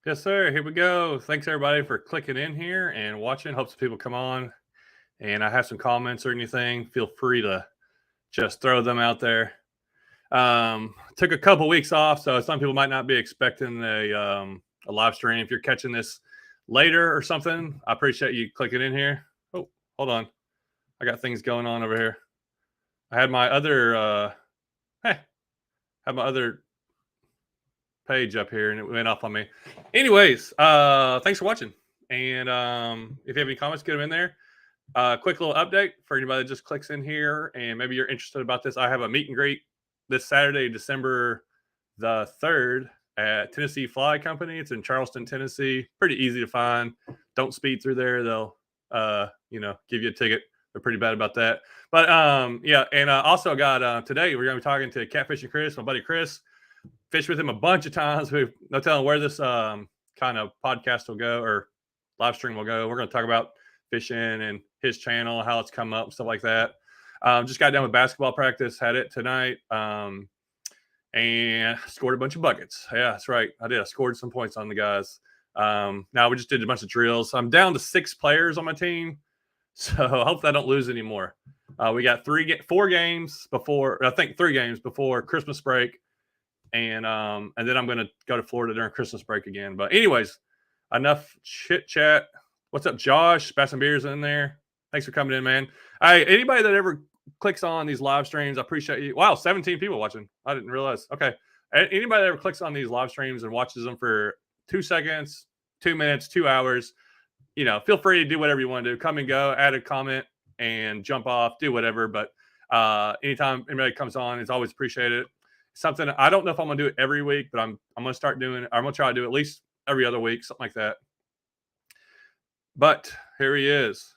Yes, sir. Here we go. Thanks everybody for clicking in here and watching. Hope some people come on and I have some comments or anything. Feel free to just throw them out there. Took a couple weeks off, so some people might not be expecting a live stream. If you're catching this later or something, I appreciate you clicking in here. Oh, hold on. I got things going on over here. I had my other page up here and it went off on me. Anyways, thanks for watching. And if you have any comments, get them in there. Quick little update for anybody that just clicks in here and maybe you're interested about this. I have a meet and greet this Saturday, December the 3rd at Tennessee Fly Company. It's in Charleston, Tennessee. Pretty easy to find. Don't speed through there. They'll, give you a ticket. They're pretty bad about that. But yeah. And also got today, we're going to be talking to Catfishing Chris, my buddy Chris. Fished with him a bunch of times. We've no telling where this kind of podcast will go or live stream will go. We're going to talk about fishing and his channel, how it's come up, stuff like that. Just got done with basketball practice, had it tonight, and scored a bunch of buckets. Yeah, that's right. I did. I scored some points on the guys. Now we just did a bunch of drills. I'm down to 6 players on my team, so I hope I don't lose any more. We got 3 games before Christmas break. And then I'm going to go to Florida during Christmas break again. But anyways, enough chit chat. What's up, Josh? Bass and Beers in there. Thanks for coming in, man. Hey, anybody that ever clicks on these live streams, I appreciate you. Wow, 17 people watching. I didn't realize. Okay. Anybody that ever clicks on these live streams and watches them for 2 seconds, 2 minutes, 2 hours, feel free to do whatever you want to do. Come and go, add a comment and jump off, do whatever. But anytime anybody comes on, it's always appreciated. Something I don't know if I'm gonna do it every week, but I'm gonna start doing. I'm gonna try to do at least every other week, something like that. But here he is.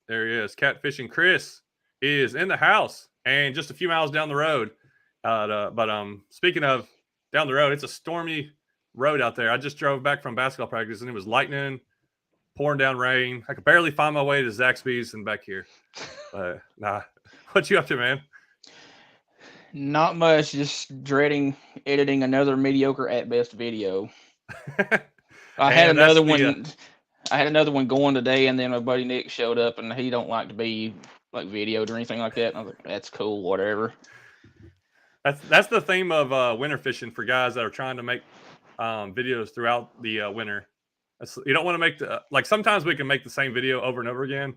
There he is. Catfishing Chris is in the house and just a few miles down the road. But speaking of down the road, it's a stormy road out there. I just drove back from basketball practice and it was lightning, pouring down rain. I could barely find my way to Zaxby's and back here. What you up to, man? Not much, just dreading editing another mediocre at best video. I had another one going today, and then my buddy Nick showed up, and he don't like to be like videoed or anything like that. And I was like, that's cool, whatever. That's the theme of winter fishing for guys that are trying to make videos throughout the winter. You don't want to make sometimes we can make the same video over and over again,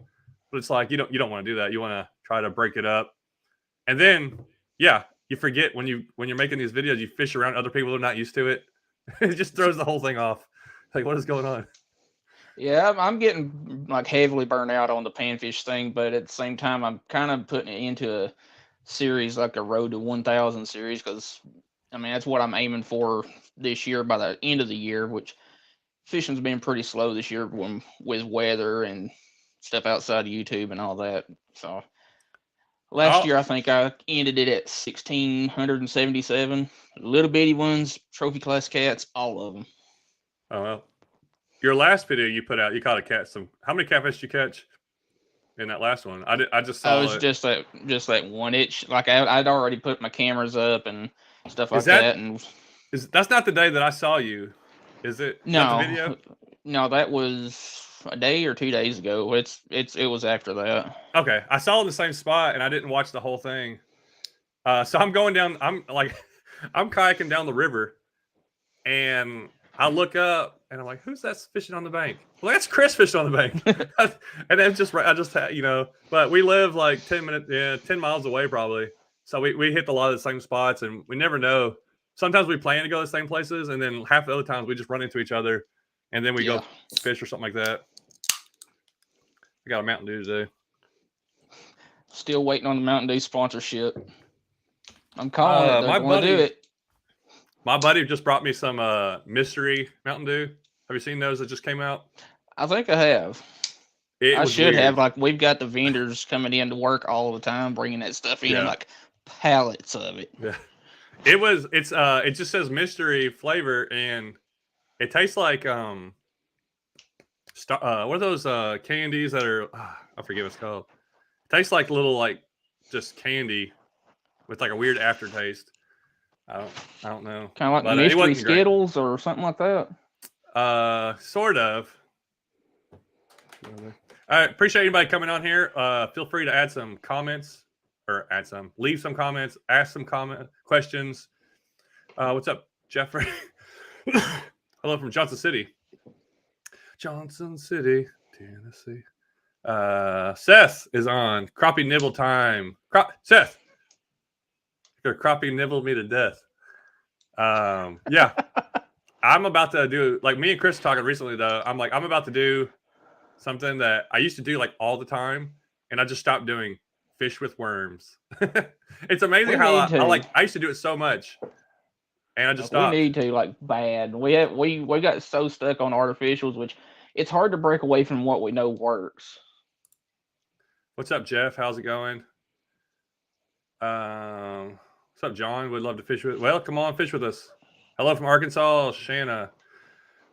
but it's like you don't want to do that. You want to try to break it up, and then. Yeah, you forget when you're making these videos, you fish around other people who are not used to it. It just throws the whole thing off. Like, what is going on? Yeah, I'm getting like heavily burnt out on the panfish thing, but at the same time, I'm kind of putting it into a series like a Road to 1,000 series because, that's what I'm aiming for this year by the end of the year, which fishing's been pretty slow this year with weather and stuff outside of YouTube and all that. So. Last year, I think I ended it at 1,677. Little bitty ones, trophy class cats, all of them. Oh, well. Your last video you put out, you caught a cat. How many catfish did you catch in that last one? I just saw it. Just that one. I'd already put my cameras up and stuff like that. And that's not the day that I saw you, is it? No, the video? No, that was a day or 2 days ago. It was after that. Okay, I saw it in the same spot and I didn't watch the whole thing. So I'm going down. I'm kayaking down the river, and I look up and I'm like, "Who's that fishing on the bank?" Well, that's Chris fishing on the bank. And then but we live like 10 miles away probably. So we hit a lot of the same spots, and we never know. Sometimes we plan to go to the same places, and then half the other times we just run into each other, and then we go fish or something like that. I got a Mountain Dew today. Still waiting on the Mountain Dew sponsorship. I'm calling it. My buddy, do it. My buddy just brought me some mystery Mountain Dew. Have you seen those that just came out? I think I have. I should have. Like, we've got the vendors coming in to work all the time, bringing that stuff in, like pallets of it. Yeah. It just says mystery flavor, and it tastes like what are those candies that are I forget what it's called. It tastes like little just candy with like a weird aftertaste. I don't know. Kind of like mystery Skittles or something like that. Sort of. All right, appreciate anybody coming on here. Feel free to add some comments leave some comments, ask some questions. What's up, Jeffrey? Hello from Johnson City, Tennessee. Seth is on. Crappie nibble time. Seth, you're crappie nibble me to death. Yeah. I'm about to do, like me and Chris talking recently though. I'm about to do something that I used to do like all the time, and I just stopped doing. Fish with worms. It's amazing how I used to do it so much, and I just stopped. We need to like bad. We got so stuck on artificials, which it's hard to break away from what we know works. What's up, Jeff? How's it going? What's up, John? Would love to fish with. Well, come on, fish with us. Hello from Arkansas, Shanna.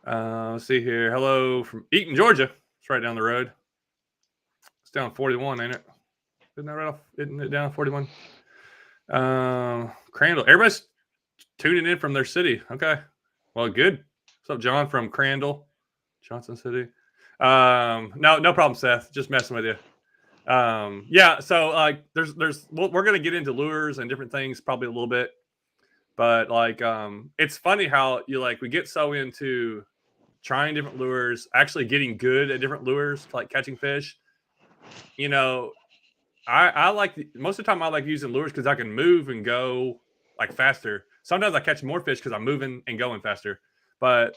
Let's see here. Hello from Eaton, Georgia. It's right down the road. It's down 41, ain't it? Isn't that right off? Isn't it down 41? Crandall. Everybody's tuning in from their city. Okay. Well, good. What's up, John from Crandall, Johnson City? No problem, Seth. Just messing with you. Yeah. So like, we're gonna get into lures and different things probably a little bit, but like, it's funny how we get so into trying different lures, actually getting good at different lures, like catching fish. I like most of the time I like using lures because I can move and go like faster. Sometimes I catch more fish because I'm moving and going faster. But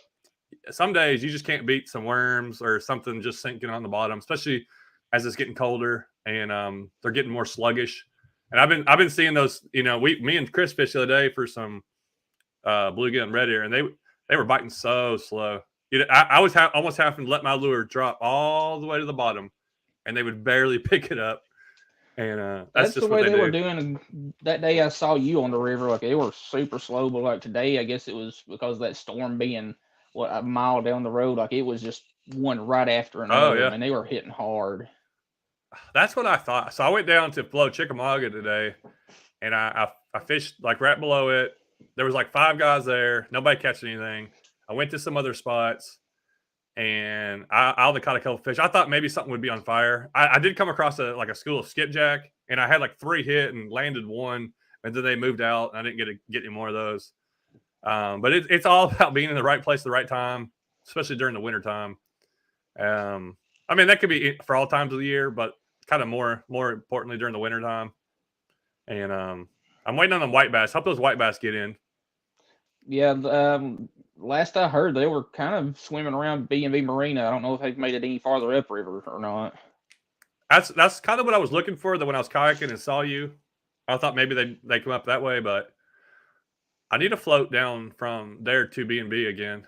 some days you just can't beat some worms or something just sinking on the bottom, especially as it's getting colder and they're getting more sluggish. And I've been seeing those. Me and Chris fished the other day for some bluegill and red ear, and they were biting so slow. I was almost having to let my lure drop all the way to the bottom, and they would barely pick it up. And that's just the way what they were doing that day. I saw you on the river, like they were super slow. But like today, I guess it was because of that storm being a mile down the road. Like it was just one right after another. Oh, yeah. And they were hitting hard. That's what I thought. So I went down to Flow Chickamauga today, and I fished like right below it. There was like 5 guys there. Nobody catch anything. I went to some other spots, and I only caught a couple fish. I thought maybe something would be on fire. I did come across a school of skipjack, and I had like 3 hit and landed 1, and then they moved out, and I didn't get any more of those. But it's all about being in the right place at the right time, especially during the winter time. I mean, that could be for all times of the year, but kind of more importantly during the winter time. And I'm waiting on them white bass. Hope those white bass get in. Yeah, last I heard, they were kind of swimming around B&B Marina. I don't know if they've made it any farther upriver or not. That's kind of what I was looking for. That when I was kayaking and saw you, I thought maybe they come up that way, but I need to float down from there to B&B again,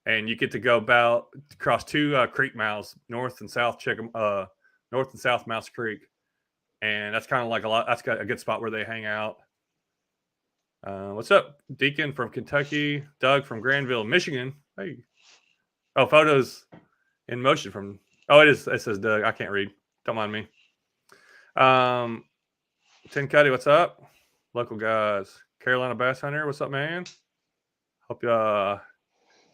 and you get to go about across 2 creek mouths, north and south Mouse Creek, and that's kind of like that's got a good spot where they hang out. What's up, Deacon from Kentucky? Doug from Granville, Michigan. Hey. Oh, photos in motion from. Oh, it says Doug. I can't read. Don't mind me. Tin Cuddy, what's up? Local guys. Carolina Bass Hunter, what's up, man? Hope you.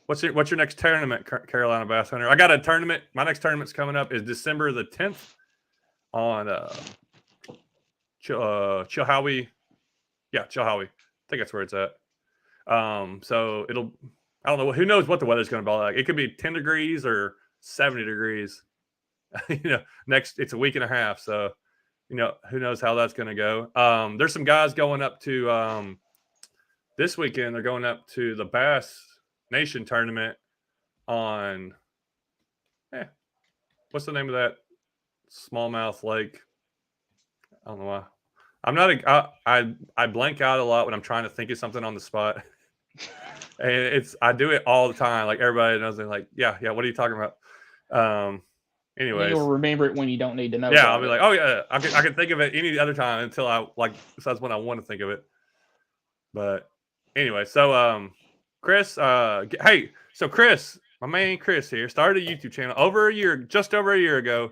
What's your next tournament, Carolina Bass Hunter? I got a tournament. My next tournament's coming up is December the 10th on Chilhowie. Yeah, Chilhowie. I think that's where it's at. So I don't know. Who knows what the weather's going to be like? It could be 10 degrees or 70 degrees. It's a week and a half. So, who knows how that's going to go. There's some guys going up to this weekend. They're going up to the Bass Nation tournament on, what's the name of that smallmouth lake? I don't know why. I'm not I blank out a lot when I'm trying to think of something on the spot. And I do it all the time. Like everybody knows, they're like, yeah, what are you talking about? Anyways, you'll remember it when you don't need to know. Yeah, I'll be like, oh yeah, I can think of it any other time until besides when I want to think of it. But anyway, so Chris, hey, so Chris, my man Chris here, started a YouTube channel just over a year ago,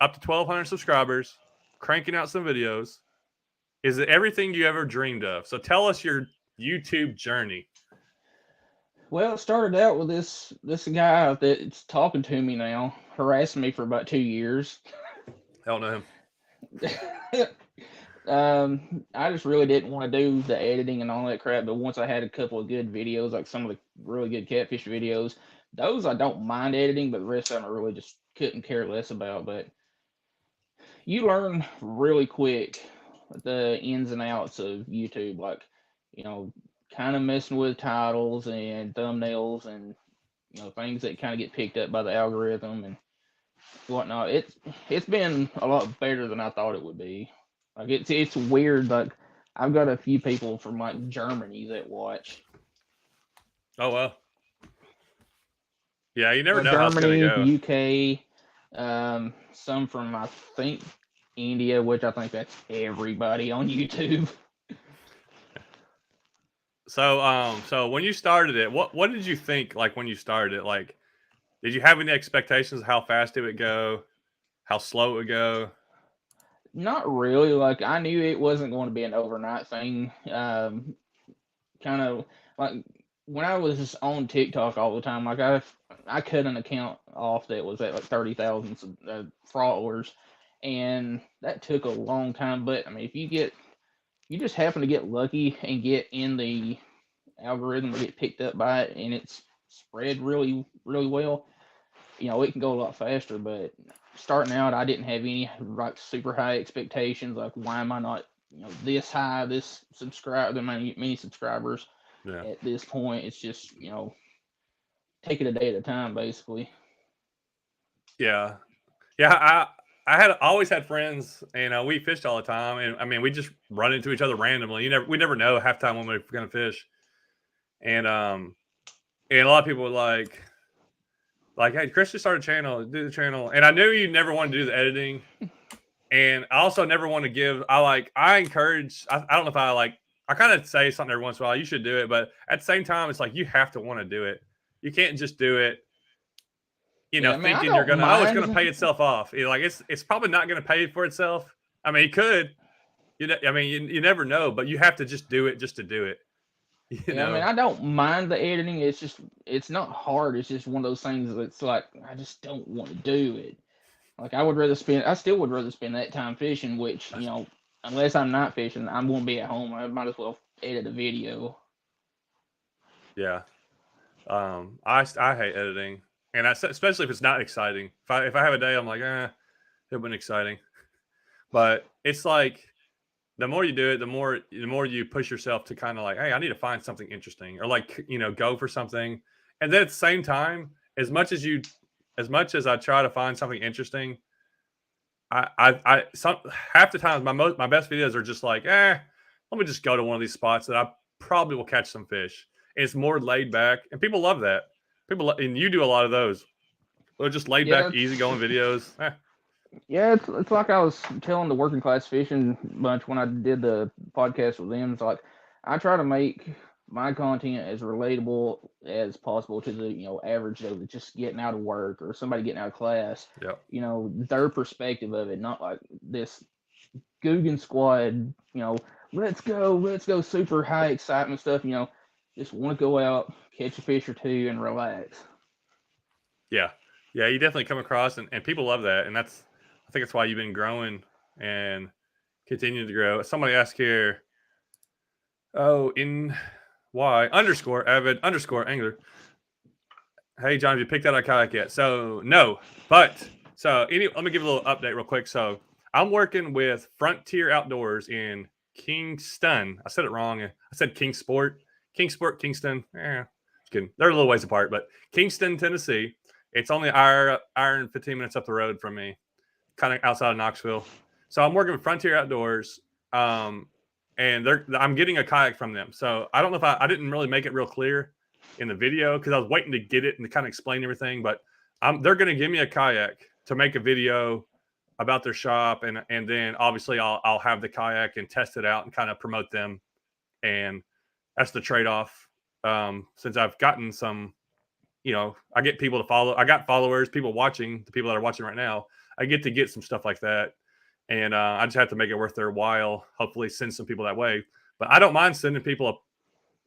up to 1,200 subscribers, cranking out some videos. Is it everything you ever dreamed of? So tell us your YouTube journey. Well, it started out with this guy that's talking to me now, harassing me for about 2 years. I don't know him. I just really didn't want to do the editing and all that crap. But once I had a couple of good videos, like some of the really good catfish videos, those I don't mind editing, but the rest of them I really just couldn't care less about. But you learn really quick the ins and outs of YouTube, like, you know, kind of messing with titles and thumbnails and, you know, things that kind of get picked up by the algorithm and whatnot. It's been a lot better than I thought it would be. Like it's weird. Like I've got a few people from like Germany that watch. Oh well. Yeah, you never know how it's Germany, gonna go. UK, some from I think India, which I think that's everybody on YouTube. So when you started it, what did you think? Like when you started it, like did you have any expectations of how fast it would go, how slow it would go? Not really. Like I knew it wasn't going to be an overnight thing. Kind of like when I was just on TikTok all the time, like I cut an account off that was at like 30,000 followers, and that took a long time. But I mean, if you just happen to get lucky and get in the algorithm or get picked up by it, and it's spread really really well, you know, it can go a lot faster. But starting out, I didn't have any like super high expectations. Like, why am I not, you know, this high, this subscribe, the many subscribers Yeah. at this point? It's just, you know, take it a day at a time, basically. Yeah. Yeah, I had always had friends, and we fished all the time, and I mean, we just run into each other randomly. We never know half time when we're gonna fish, and a lot of people were like, hey, Chris just started a channel, do the channel, and I knew you never wanted to do the editing, and I also never want to give. I encourage. I don't know if I kind of say something every once in a while. You should do it, but at the same time, it's like you have to want to do it. You can't just do it Yeah, I mean, I thinking you're don't gonna, it's gonna mind. pay itself off. Like it's probably not gonna pay for itself. I mean, it could. I mean, you never know, but you have to just do it just to do it. You Yeah, I mean, know? I don't mind the editing. It's just, it's not hard. It's just one of those things that's like, I just don't want to do it. Like, I still would rather spend that time fishing, which, you know, unless I'm not fishing, I'm going to be at home. I might as well edit a video. Yeah. I hate editing, and especially if it's not exciting. If I have a day, I'm like, it been exciting, but it's like the more you do it, the more you push yourself to kind of like, hey, I need to find something interesting, or like go for something, and then at the same time, as much as I try to find something interesting, some half the time my best videos are just like, let me just go to one of these spots that I probably will catch some fish. And it's more laid back, and people love that. And you do a lot of those. They're just laid Yeah, back, easy going videos. yeah, it's like I was telling the working class fishing bunch when I did the podcast with them. It's like I try to make my content as relatable as possible to the, you know, average Joe that's just getting out of work or somebody getting out of class. Yep. You know, their perspective of it, not like this Guggen squad, you know, let's go, super high excitement stuff. You know, just want to go out, catch a fish or two, and relax. Yeah. Yeah, you definitely come across, and people love that. And I think that's why you've been growing and continuing to grow. Somebody asked here, in Y _ avid _ angler. Hey, John, have you picked out a kayak yet? So, no. But, let me give a little update real quick. So, I'm working with Frontier Outdoors in Kingston. I said it wrong. I said Kingsport. Kingston. Just kidding. They're a little ways apart, but Kingston, Tennessee. It's only an hour and 15 minutes up the road from me, kind of outside of Knoxville. So, I'm working with Frontier Outdoors. And I'm getting a kayak from them. So, I don't know if I didn't really make it real clear in the video because I was waiting to get it and to kind of explain everything. But they're going to give me a kayak to make a video about their shop, and then obviously I'll have the kayak and test it out and kind of promote them, and that's the trade-off. Since I've gotten some, I get people to follow. I got followers, people watching, the people that are watching right now. I get to get some stuff like that, and I just have to make it worth their while. Hopefully, send some people that way. But I don't mind sending people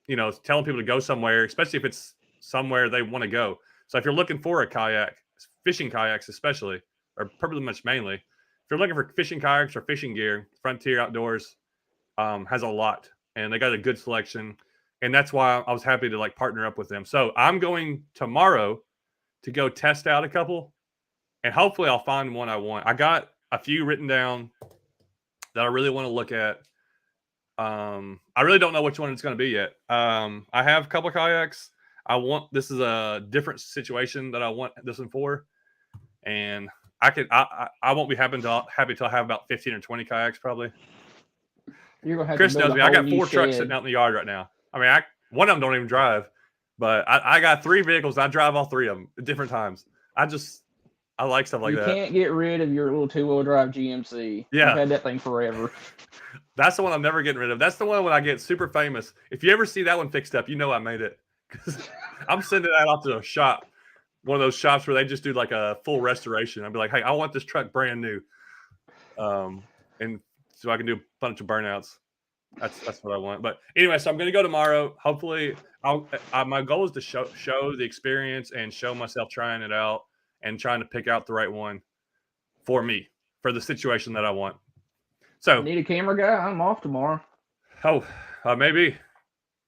telling people to go somewhere, especially if it's somewhere they want to go. So if you're looking for a kayak, fishing kayaks especially, or pretty much mainly, if you're looking for fishing kayaks or fishing gear, Frontier Outdoors has a lot, and they got a good selection. And that's why I was happy to like partner up with them. So I'm going tomorrow to go test out a couple, and hopefully I'll find one I want. I got a few written down that I really want to look at. I really don't know which one it's going to be yet. I have a couple of kayaks. This is a different situation that I want this one for, and I won't be happy till I have about 15 or 20 kayaks probably. You're gonna have Chris to build knows me. a I whole got new 4 trucks shed. sitting out in the yard right now. I mean, one of them don't even drive, but I got 3 vehicles. I drive all 3 of them at different times. I like stuff like you that. can't get rid of your little 2-wheel drive GMC. Yeah. You've had that thing forever. That's the one I'm never getting rid of. That's the one when I get super famous. If you ever see that one fixed up, you know I made it. Because I'm sending that off to a shop, one of those shops where they just do like a full restoration. I'd be like, hey, I want this truck brand new, and so I can do a bunch of burnouts. That's what I want. But anyway, so I'm going to go tomorrow. Hopefully, my goal is to show the experience and show myself trying it out and trying to pick out the right one for me, for the situation that I want. So, need a camera guy? I'm off tomorrow. Maybe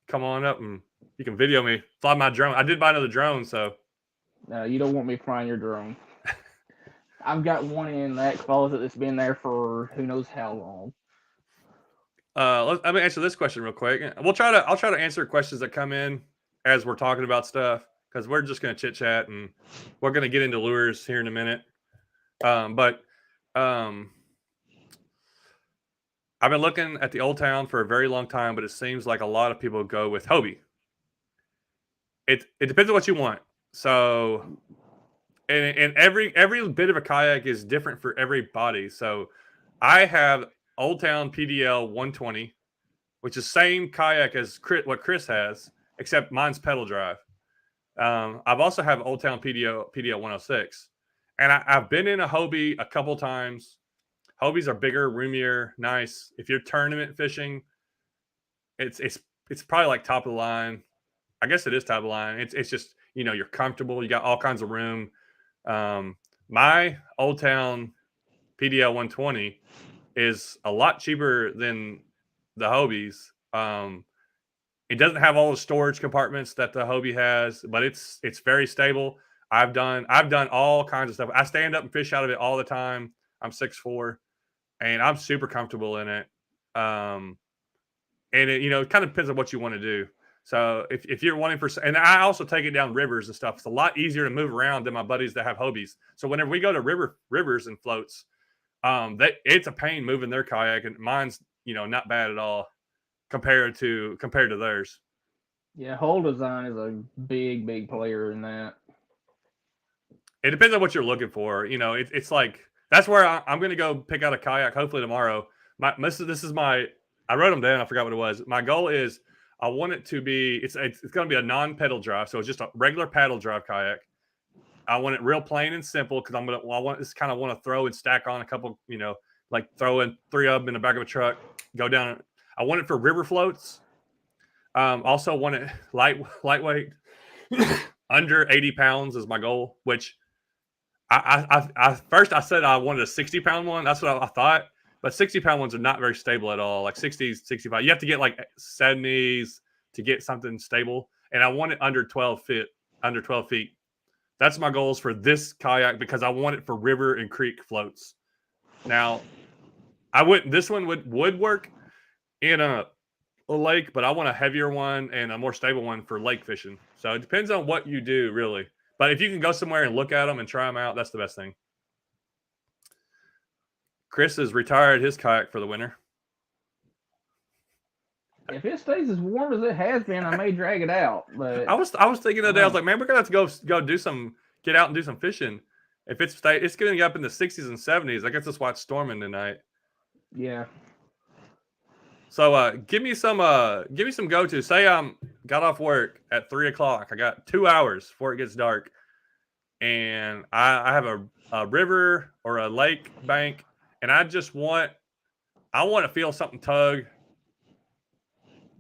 come on up and you can video me, fly my drone. I did buy another drone, so. No, you don't want me flying your drone. I've got one in that closet that's been there for who knows how long. Let me answer this question real quick. I'll try to answer questions that come in as we're talking about stuff, because we're just going to chit chat and we're going to get into lures here in a minute. I've been looking at the Old Town for a very long time, but it seems like a lot of people go with Hobie. It depends on what you want. So, and every bit of a kayak is different for every body. So, I have Old Town PDL 120, which is the same kayak as what Chris has, except mine's pedal drive. I've also have Old Town PDL 106, and I've been in a Hobie a couple times. Hobies are bigger, roomier, nice. If you're tournament fishing, it's probably like top of the line. I guess it is top of the line. It's just, you're comfortable. You got all kinds of room. My Old Town PDL 120 is a lot cheaper than the Hobies. It doesn't have all the storage compartments that the Hobie has, but it's very stable. I've done all kinds of stuff. I stand up and fish out of it all the time. I'm 6'4", and I'm super comfortable in it. And it kind of depends on what you want to do. So if you're wanting and I also take it down rivers and stuff. It's a lot easier to move around than my buddies that have Hobies. So whenever we go to rivers and floats, it's a pain moving their kayak, and mine's not bad at all compared to theirs. Yeah, hull design is a big player in that. It depends on what you're looking for. It's like that's where I'm going to go pick out a kayak hopefully tomorrow. This is my. I wrote them down. I forgot what it was. My goal is I want it to be. It's going to be a non-pedal drive, so it's just a regular paddle drive kayak. I want it real plain and simple because I want to throw and stack on a couple. Like throw in 3 of them in the back of a truck, go down. I want it for river floats. Also want it lightweight, under 80 pounds is my goal. Which I first I said I wanted a 60-pound one. That's what I thought. But 60-pound ones are not very stable at all. Like 60s, 65. You have to get like 70s to get something stable. And I want it under 12 feet. That's my goals for this kayak because I want it for river and creek floats. Now, this one would work in a lake, but I want a heavier one and a more stable one for lake fishing. So it depends on what you do, really. But if you can go somewhere and look at them and try them out, that's the best thing. Chris has retired his kayak for the winter. If it stays as warm as it has been, I may drag it out. But I was thinking the other day, I was like, man, we're gonna have to go get out and do some fishing. If it's going to get up in the 60s and 70s. I guess let's watch storming tonight. Yeah. So give me some go-to. Say got off work at 3:00. I got 2 hours before it gets dark, and I have a river or a lake bank, and I want to feel something tug.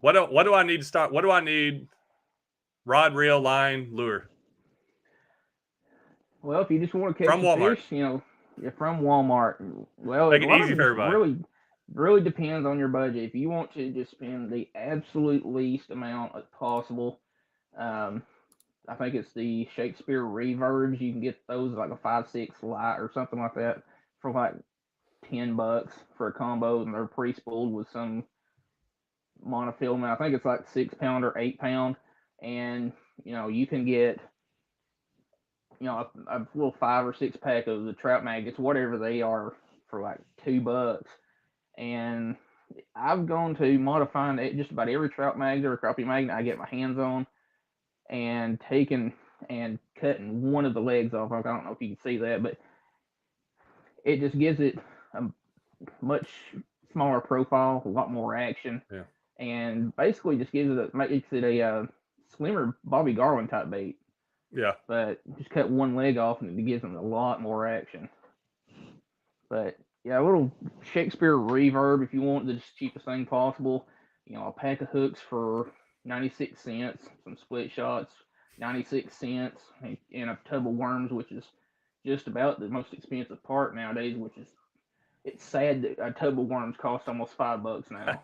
What do I need to start? What rod, reel, line, lure. Well, if you just want to catch From Walmart. fish, you're from Walmart. Well, Make a it lot easy of for it everybody. really depends on your budget. If you want to just spend the absolute least amount as possible, I think it's the Shakespeare Reverbs. You can get those like a 5.6 light or something like that for like $10 for a combo, and they're pre-spooled with some monofilament. I think it's like 6 pound or 8 pound, and you can get a little 5 or 6 pack of the trout magnets, whatever they are, for like $2. And I've gone to modifying just about every trout magnet or crappie magnet I get my hands on, and taking and cutting one of the legs off. I don't know if you can see that, but it just gives it a much smaller profile, a lot more action, Yeah. and basically just makes it a slimmer Bobby Garland type bait. Yeah. But just cut one leg off and it gives them a lot more action. But yeah, a little Shakespeare Reverb if you want the cheapest thing possible. A pack of hooks for 96 cents, some split shots, 96 cents, and a tub of worms, which is just about the most expensive part nowadays, it's sad that a tub of worms costs almost $5 now.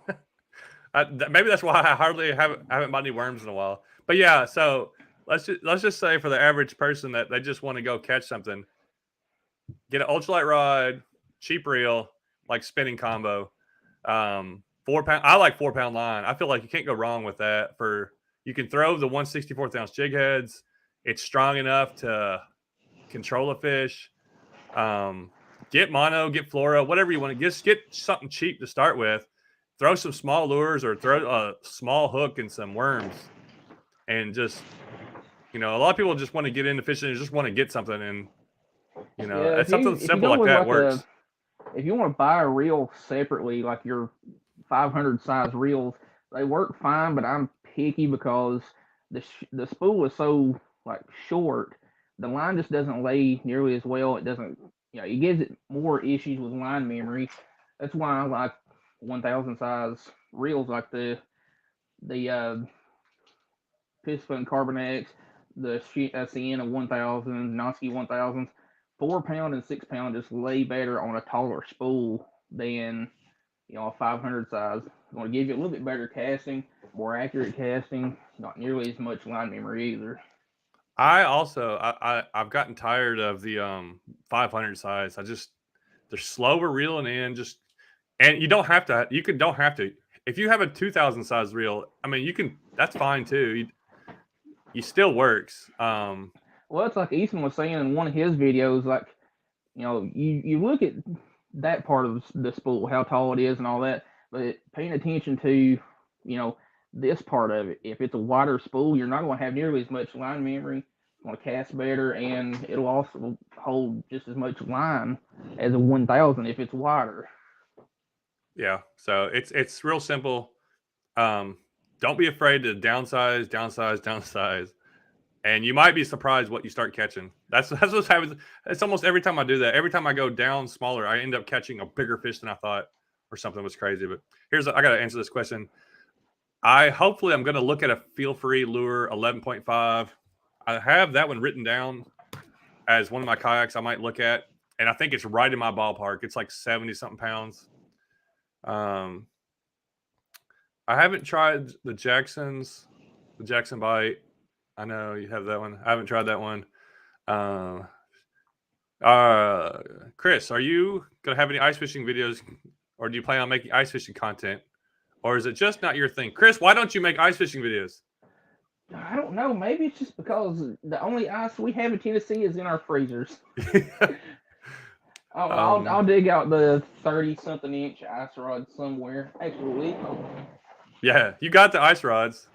Maybe that's why I haven't bought any worms in a while. But yeah, so let's just say for the average person that they just want to go catch something, get an ultralight rod, cheap reel, like spinning combo, 4 pound. I like 4 pound line. I feel like you can't go wrong with that. You can throw the 1/64 ounce jig heads. It's strong enough to control a fish. Get mono, get flora, whatever you want to. Just get something cheap to start with. Throw some small lures or throw a small hook and some worms, and just a lot of people just want to get into fishing and just want to get something, and it's something simple like that works. If you want to buy a reel separately, like your 500 size reels, they work fine, but I'm picky because the spool is so like short, the line just doesn't lay nearly as well. It doesn't, it gives it more issues with line memory. That's why I like 1,000 size reels, like the Piston Carbon X, the Sienna 1000, Noski 1000s. 4 pound and 6 pound just lay better on a taller spool than a 500 size. It's going to give you a little bit better casting, more accurate casting, not nearly as much line memory either. I've gotten tired of the 500 size. They're slower reeling in, and you don't have to. If you have a 2,000 size reel, I mean, that's fine too. You still works. Well, it's like Easton was saying in one of his videos, like, you look at that part of the spool, how tall it is and all that, but paying attention to, this part of it. If it's a wider spool, you're not going to have nearly as much line memory. It's going to cast better, and it'll also hold just as much line as a 1,000 if it's wider. Yeah, so it's real simple. Don't be afraid to downsize. And you might be surprised what you start catching. That's what happens. It's almost every time I do that. Every time I go down smaller, I end up catching a bigger fish than I thought, or something was crazy. But I got to answer this question. Hopefully I'm going to look at a Feel Free Lure 11.5. I have that one written down as one of my kayaks I might look at, and I think it's right in my ballpark. It's like 70 something pounds. I haven't tried the Jackson Bite. I know you have that one. I haven't tried that one. Chris, are you going to have any ice fishing videos, or do you plan on making ice fishing content, or is it just not your thing? Chris, why don't you make ice fishing videos? I don't know. Maybe it's just because the only ice we have in Tennessee is in our freezers. I'll dig out the 30-something inch ice rod somewhere. Actually, yeah, you got the ice rods.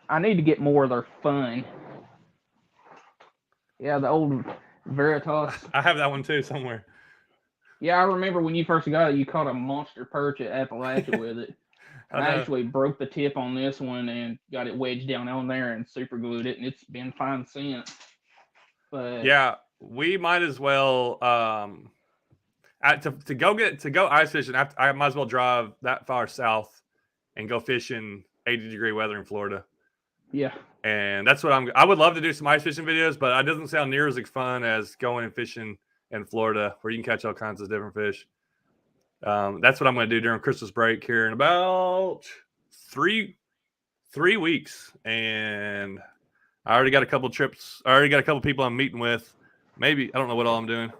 I need to get more. They're fun. Yeah, the old Veritas. I have that one too somewhere. Yeah, I remember when you first got it, you caught a monster perch at Appalachia with it. And I actually broke the tip on this one and got it wedged down on there and super glued it, and it's been fine since. But yeah, we might as well. To go ice fishing, I might as well drive that far south and go fishing 80-degree weather in Florida. Yeah. And that's what I would love to do some ice fishing videos, but it doesn't sound near as fun as going and fishing in Florida where you can catch all kinds of different fish. That's what I'm going to do during Christmas break here in about three weeks. And I already got a couple trips. I already got a couple people I'm meeting with. Maybe, I don't know what all I'm doing.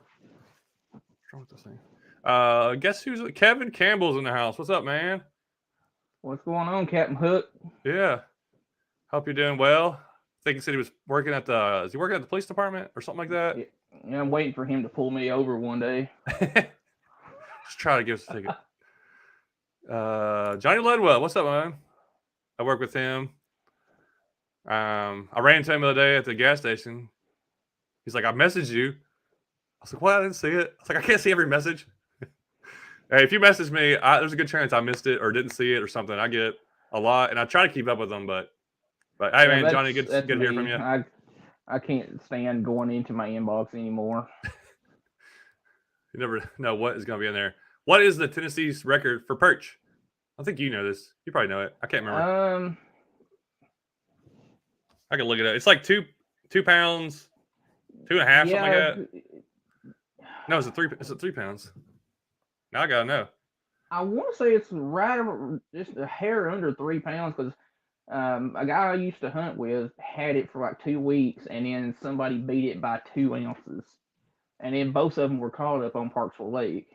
What's wrong with this thing? Guess who's Kevin Campbell's in the house. What's up, man? What's going on, Captain Hook? Yeah. Hope you're doing well. I think he said he was working at is he working at the police department or something like that? Yeah, I'm waiting for him to pull me over one day. Just try to give us a ticket. Johnny Ledwell, what's up, man? I work with him. I ran into him the other day at the gas station. He's like, I messaged you. I was like, what? I didn't see it. I was like, I can't see every message. Hey, if you message me, there's a good chance I missed it or didn't see it or something. I get a lot, and I try to keep up with them, but hey, man, Johnny, good to hear from you. I can't stand going into my inbox anymore. You never know what is going to be in there. What is the Tennessee's record for perch? I think you know this. You probably know it. I can't remember. I can look it up. It's like 2 pounds, 2.5, something like that. No, it's 3 pounds. Now I gotta know. I want to say it's just a hair under 3 pounds because a guy I used to hunt with had it for like 2 weeks, and then somebody beat it by 2 ounces, and then both of them were caught up on Parksville Lake.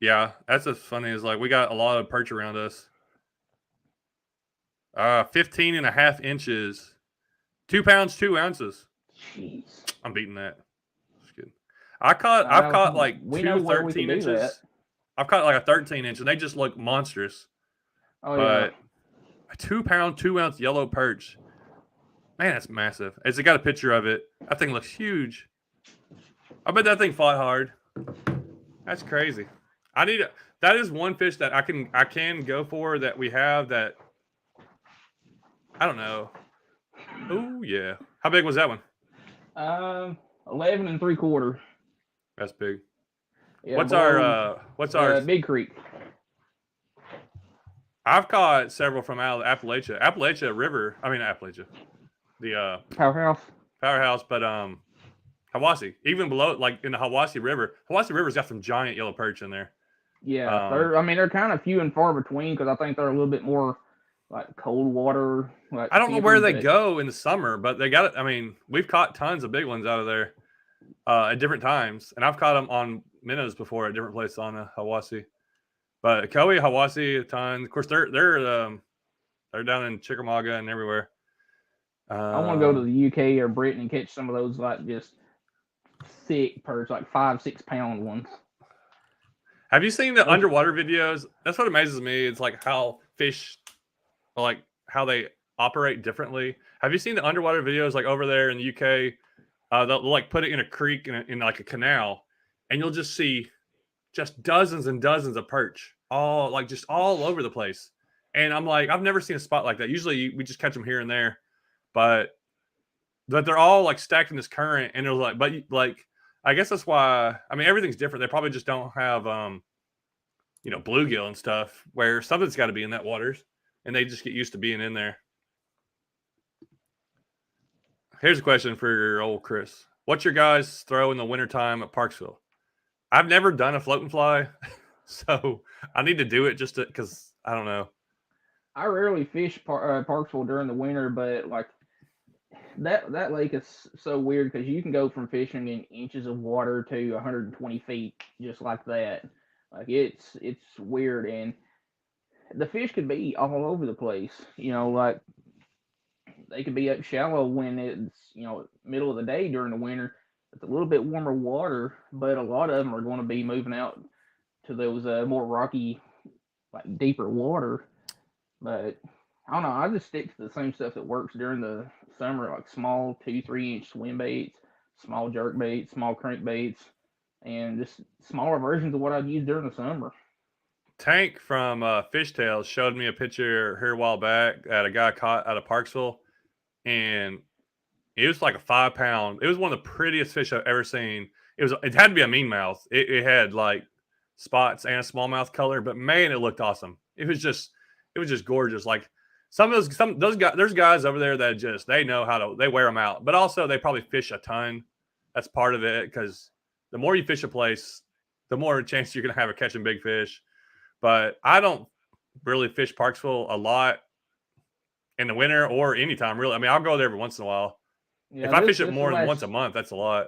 Yeah, that's as funny as like we got a lot of perch around us. 15.5 inches, 2 pounds, 2 ounces. Jeez. I'm beating that. Just kidding. I've caught like two 13 inches. I've caught like a 13 inch, and they just look monstrous. Oh, but a 2 pound, 2 ounce yellow perch, man, that's massive. It's got a picture of it. That thing looks huge. I bet that thing fought hard. That's crazy. That is one fish that I can go for that we have that. I don't know. Oh yeah. How big was that one? 11 3/4. That's big. Yeah, what's our Big Creek? I've caught several from out of Appalachia River. I mean Appalachia, the powerhouse, but Hiwassee, even below, like in the Hiwassee River's got some giant yellow perch in there. Yeah, they're kind of few and far between because I think they're a little bit more like cold water. Like I don't know where they go in the summer, but they got it. I mean, we've caught tons of big ones out of there at different times, and I've caught them on minnows before at different places on Hiwassee. But Kauai, Hiwassee, a ton. Of course, they're down in Chickamauga and everywhere. I want to go to the UK or Britain and catch some of those like just thick perch, like 5-6 pound ones. Have you seen the underwater videos? That's what amazes me. It's like how fish, like how they operate differently. Have you seen the underwater videos like over there in the UK? They'll like put it in a creek in like a canal, and you'll just see just dozens and dozens of perch, all over the place. And I'm like, I've never seen a spot like that. Usually we just catch them here and there, but they're all like stacked in this current, and it was like, I guess that's why. I mean, everything's different. They probably just don't have, bluegill and stuff where something's got to be in that waters, and they just get used to being in there. Here's a question for your old Chris. What's your guys' throw in the wintertime at Parksville? I've never done a float and fly, so I need to do it just because I don't know. I rarely fish Parksville during the winter, but like that lake is so weird because you can go from fishing in inches of water to 120 feet just like that. Like it's weird, and the fish could be all over the place. Like they could be up shallow when it's middle of the day during the winter. It's a little bit warmer water, but a lot of them are going to be moving out to those more rocky, like deeper water. But I don't know. I just stick to the same stuff that works during the summer, like small 2-3 inch swim baits, small jerk baits, small crankbaits, and just smaller versions of what I'd use during the summer. Tank from Fishtails showed me a picture here a while back at a guy caught out of Parksville, and it was like a 5 pound. It was one of the prettiest fish I've ever seen. it had to be a mean mouth. It had like spots and a smallmouth color, but man, it looked awesome. It was just gorgeous. Like those guys, there's guys over there that just they know how to, they wear them out, but also they probably fish a ton. That's part of it, because the more you fish a place, the more chance you're gonna have of catching big fish. But I don't really fish Parksville a lot in the winter or anytime really. I mean, I'll go there every once in a while. Yeah, if I fish it more than once a month, that's a lot.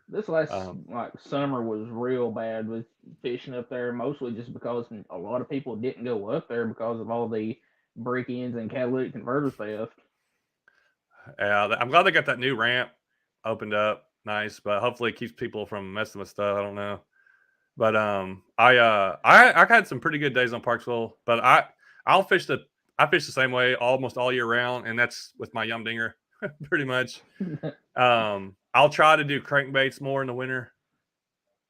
This last like summer was real bad with fishing up there, mostly just because a lot of people didn't go up there because of all the break-ins and catalytic converter theft. Yeah, I'm glad they got that new ramp opened up. Nice, but hopefully it keeps people from messing with stuff. I don't know. But I had some pretty good days on Parksville, but I fish the same way almost all year round, and that's with my Yum Dinger, pretty much. I'll try to do crankbaits more in the winter.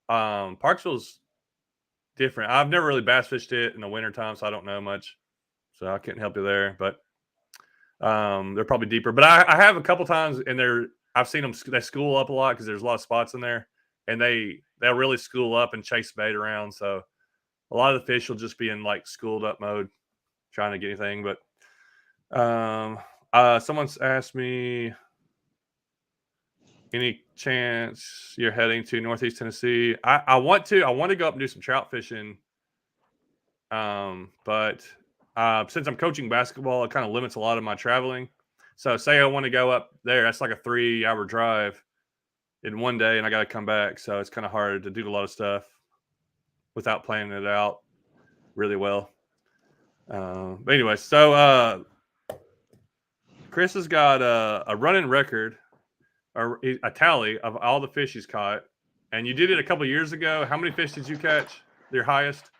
Parksville's different. I've never really bass fished it in the wintertime, so I don't know much. So I couldn't help you there, but they're probably deeper. But I have a couple times, and I've seen them. They school up a lot because there's a lot of spots in there, and they'll really school up and chase bait around. So a lot of the fish will just be in like schooled up mode, trying to get anything. But someone's asked me, any chance you're heading to Northeast Tennessee? I want to go up and do some trout fishing. But since I'm coaching basketball, it kind of limits a lot of my traveling. So say I want to go up there, that's like a 3-hour drive in one day, and I got to come back. So it's kind of hard to do a lot of stuff without planning it out really well. But anyway, so Chris has got a running record, or a tally of all the fish he's caught. And you did it a couple years ago. How many fish did you catch? Your highest?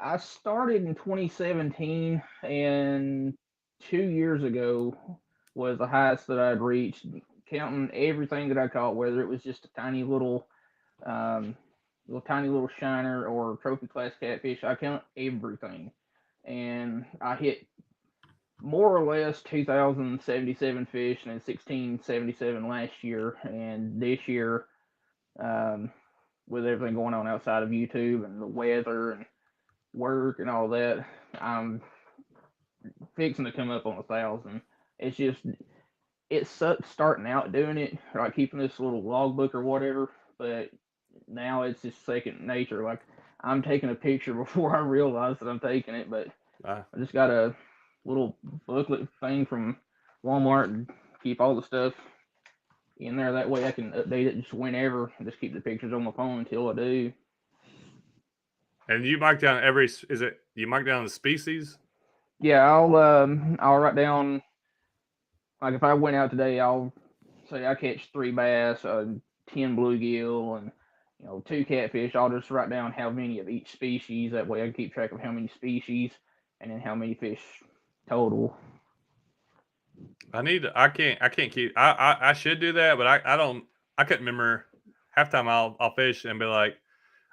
I started in 2017, and 2 years ago was the highest that I'd reached, counting everything that I caught, whether it was just a tiny little shiner or trophy class catfish. I count everything, and I hit more or less 2,077 fish and 1,677 last year, and this year, with everything going on outside of YouTube and the weather and work and all that, I'm fixing to come up on 1,000. It's just, it sucks starting out doing it, like keeping this little logbook or whatever, but now it's just second nature. Like, I'm taking a picture before I realize that I'm taking it, but I just got a little booklet thing from Walmart and keep all the stuff in there. That way I can update it just whenever and just keep the pictures on my phone until I do. And you mark down you mark down the species? Yeah, I'll write down, like if I went out today, I'll say I catch 3 bass, 10 bluegill, and 2 catfish. I'll just write down how many of each species. That way I can keep track of how many species and then how many fish total. I can't keep. I should do that, but I couldn't remember. Half time I'll fish and be like,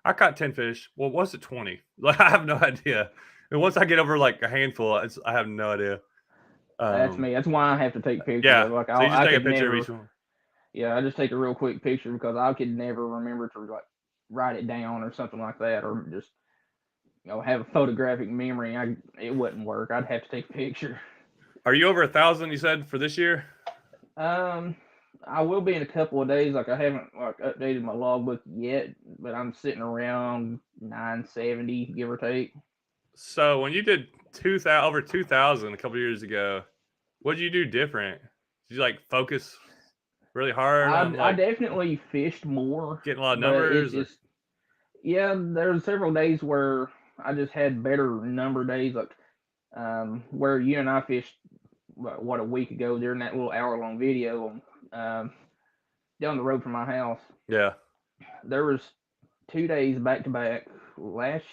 I caught 10 fish. Well, what's it 20? Like, I have no idea. And once I get over like a handful, I have no idea. That's me. That's why I have to take pictures. Yeah. Like, so you just take a picture of each one. Yeah, I just take a real quick picture because I could never remember to like write it down or something like that, or just have a photographic memory. It wouldn't work. I'd have to take a picture. Are you over 1,000? You said for this year? I will be in a couple of days. Like, I haven't updated my logbook yet, but I'm sitting around 970, give or take. So when you did over 2,000 a couple of years ago, what did you do different? Did you like focus really hard? I definitely fished more, getting a lot of numbers. Yeah, there were several days where I just had better number days, like where you and I fished a week ago during that little hour-long video down the road from my house. Yeah, there was 2 days back to back last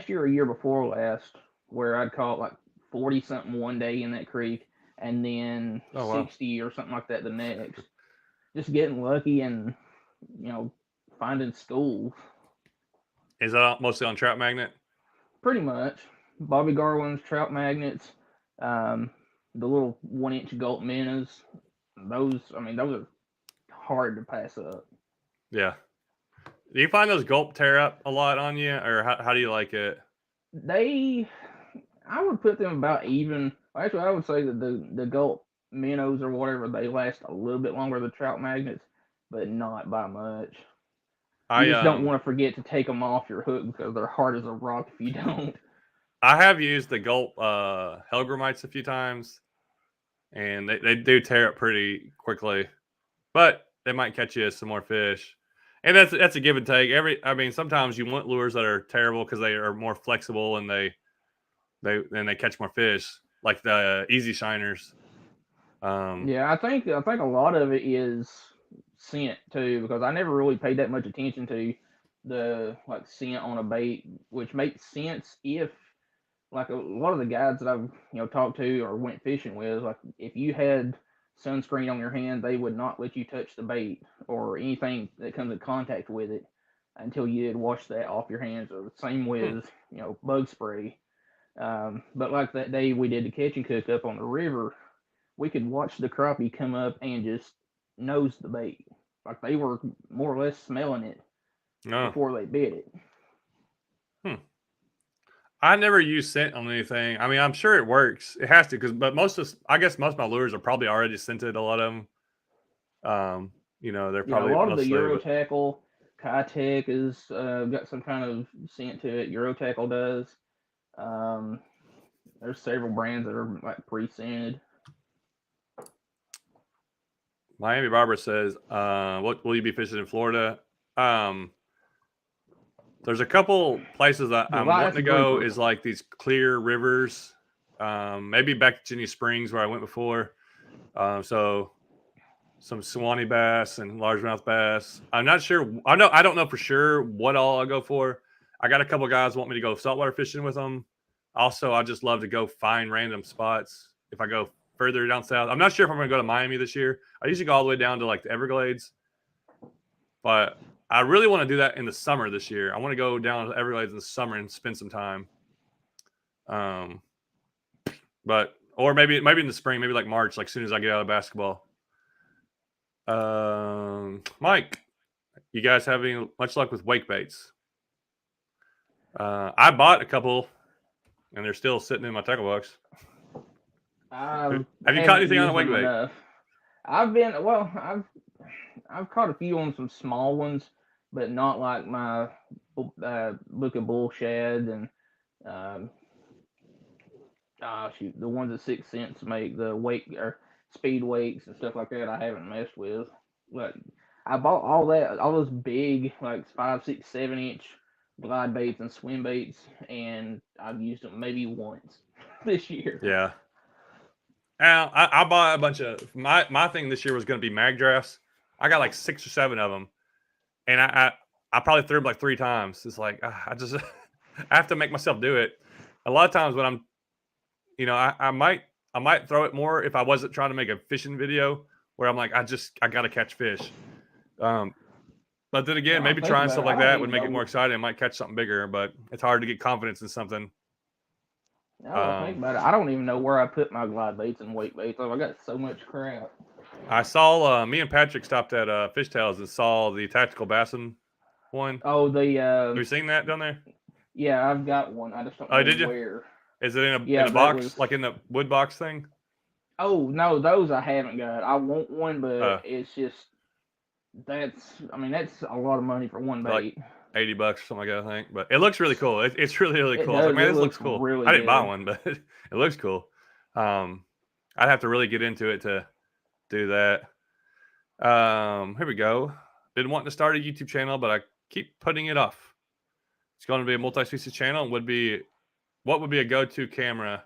year or year before last where I'd caught like 40 something one day in that creek, and then 60 or something like that the next. Just getting lucky and finding schools. Is that mostly on trout magnet? Pretty much. Bobby Garland's trout magnets, the little 1-inch gulp minnows. Those are hard to pass up. Yeah. Do you find those gulp tear up a lot on you, or how do you like it? I would put them about even. Actually, I would say that the gulp minnows or whatever, they last a little bit longer than trout magnets, but not by much. You just don't want to forget to take them off your hook because they're hard as a rock if you don't. I have used the gulp Hellgrammites a few times, and they do tear up pretty quickly, but they might catch you some more fish. And that's a give and take. Sometimes you want lures that are terrible because they are more flexible and they catch more fish, like the easy shiners. Yeah, I think a lot of it is scent too, because I never really paid that much attention to the like scent on a bait, which makes sense if like a lot of the guys that I've talked to or went fishing with, like if you had sunscreen on your hand, they would not let you touch the bait or anything that comes in contact with it until you had washed that off your hands. Or the same with bug spray. But like that day we did the catch and cook up on the river, we could watch the crappie come up and just nose the bait. Like they were more or less smelling it before they bit it. I never use scent on anything. I mean, I'm sure it works. It has to, but I guess most of my lures are probably already scented. A lot of them, they're probably a lot of the Euro tackle, Kitech is got some kind of scent to it. Euro tackle does. There's several brands that are like pre-scented. Miami Barber says, "What will you be fishing in Florida?" There's a couple places that I'm wanting to go. Is like these clear rivers. Maybe back to Ginny Springs where I went before. So some Swanee bass and largemouth bass. I'm not sure. I don't know for sure what all I'll go for. I got a couple guys want me to go saltwater fishing with them. Also, I just love to go find random spots. If I go further down south, I'm not sure if I'm going to go to Miami this year. I usually go all the way down to like the Everglades, but I really want to do that in the summer this year. I want to go down to the Everglades in the summer and spend some time. Or maybe in the spring, maybe like March, like as soon as I get out of basketball. Mike, you guys having much luck with wake baits? I bought a couple, and they're still sitting in my tackle box. Have you caught anything on a wake bait? I've caught a few on some small ones, but not like my Book of Bull Shad and the ones that 6 cents make, the wake or speed wakes and stuff like that. I haven't messed with. But I bought all those big like 5, 6, 7 inch glide baits and swim baits, and I've used them maybe once this year. Yeah. I bought a bunch of my thing this year was going to be mag drafts. I got like 6 or 7 of them, and I probably threw them like 3 times. It's like I have to make myself do it. A lot of times when I'm, I might throw it more if I wasn't trying to make a fishing video where I'm like I got to catch fish. But then again, maybe trying stuff like that would make it more exciting. I might catch something bigger, but it's hard to get confidence in something. Think about it. I don't even know where I put my glide baits and wake baits. I got so much crap. I saw me and Patrick stopped at Fishtails and saw the tactical bassin one. Oh, have you seen that down there? Yeah, I've got one. I just don't know where. Is it in a box, like in the wood box thing? Oh no, those I haven't got. I want one, but it's just that's a lot of money for one bait. Like $80 or something like that, I think. But it looks really cool. It's really, really cool. I was like, man, this looks cool. Really I didn't buy one, but it looks cool. I'd have to really get into it to do that. Here we go. Been wanting to start a YouTube channel, but I keep putting it off. It's going to be a multi-species channel. And what would be a go-to camera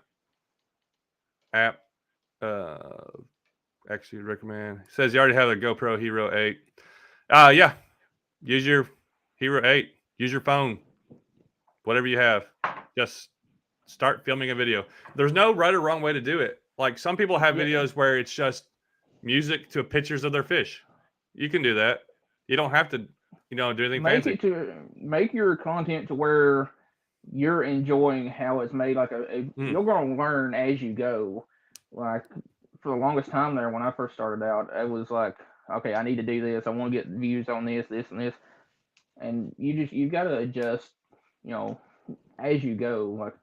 app? Actually recommend. It says you already have a GoPro Hero 8. Yeah. Use your Hero 8. Use your phone. Whatever you have. Just start filming a video. There's no right or wrong way to do it. Like some people have videos where it's just music to pictures of their fish. You can do that. You don't have to, do anything fancy. Make your content to where you're enjoying how it's made. Like you're going to learn as you go. Like for the longest time there, when I first started out, it was like, okay, I need to do this. I want to get views on this, this, and this. And you've got to adjust, you know, as you go. Like,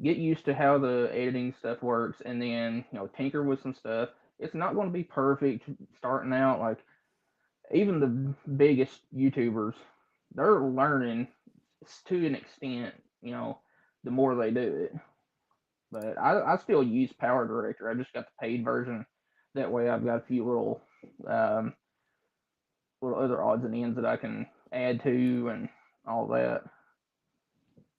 get used to how the editing stuff works, and then, you know, tinker with some stuff. It's not going to be perfect starting out. Like, even the biggest YouTubers, they're learning to an extent, you know, the more they do it. But I still use Power Director. I just got the paid version. That way, I've got a few um, little other odds and ends that I can add to and all that.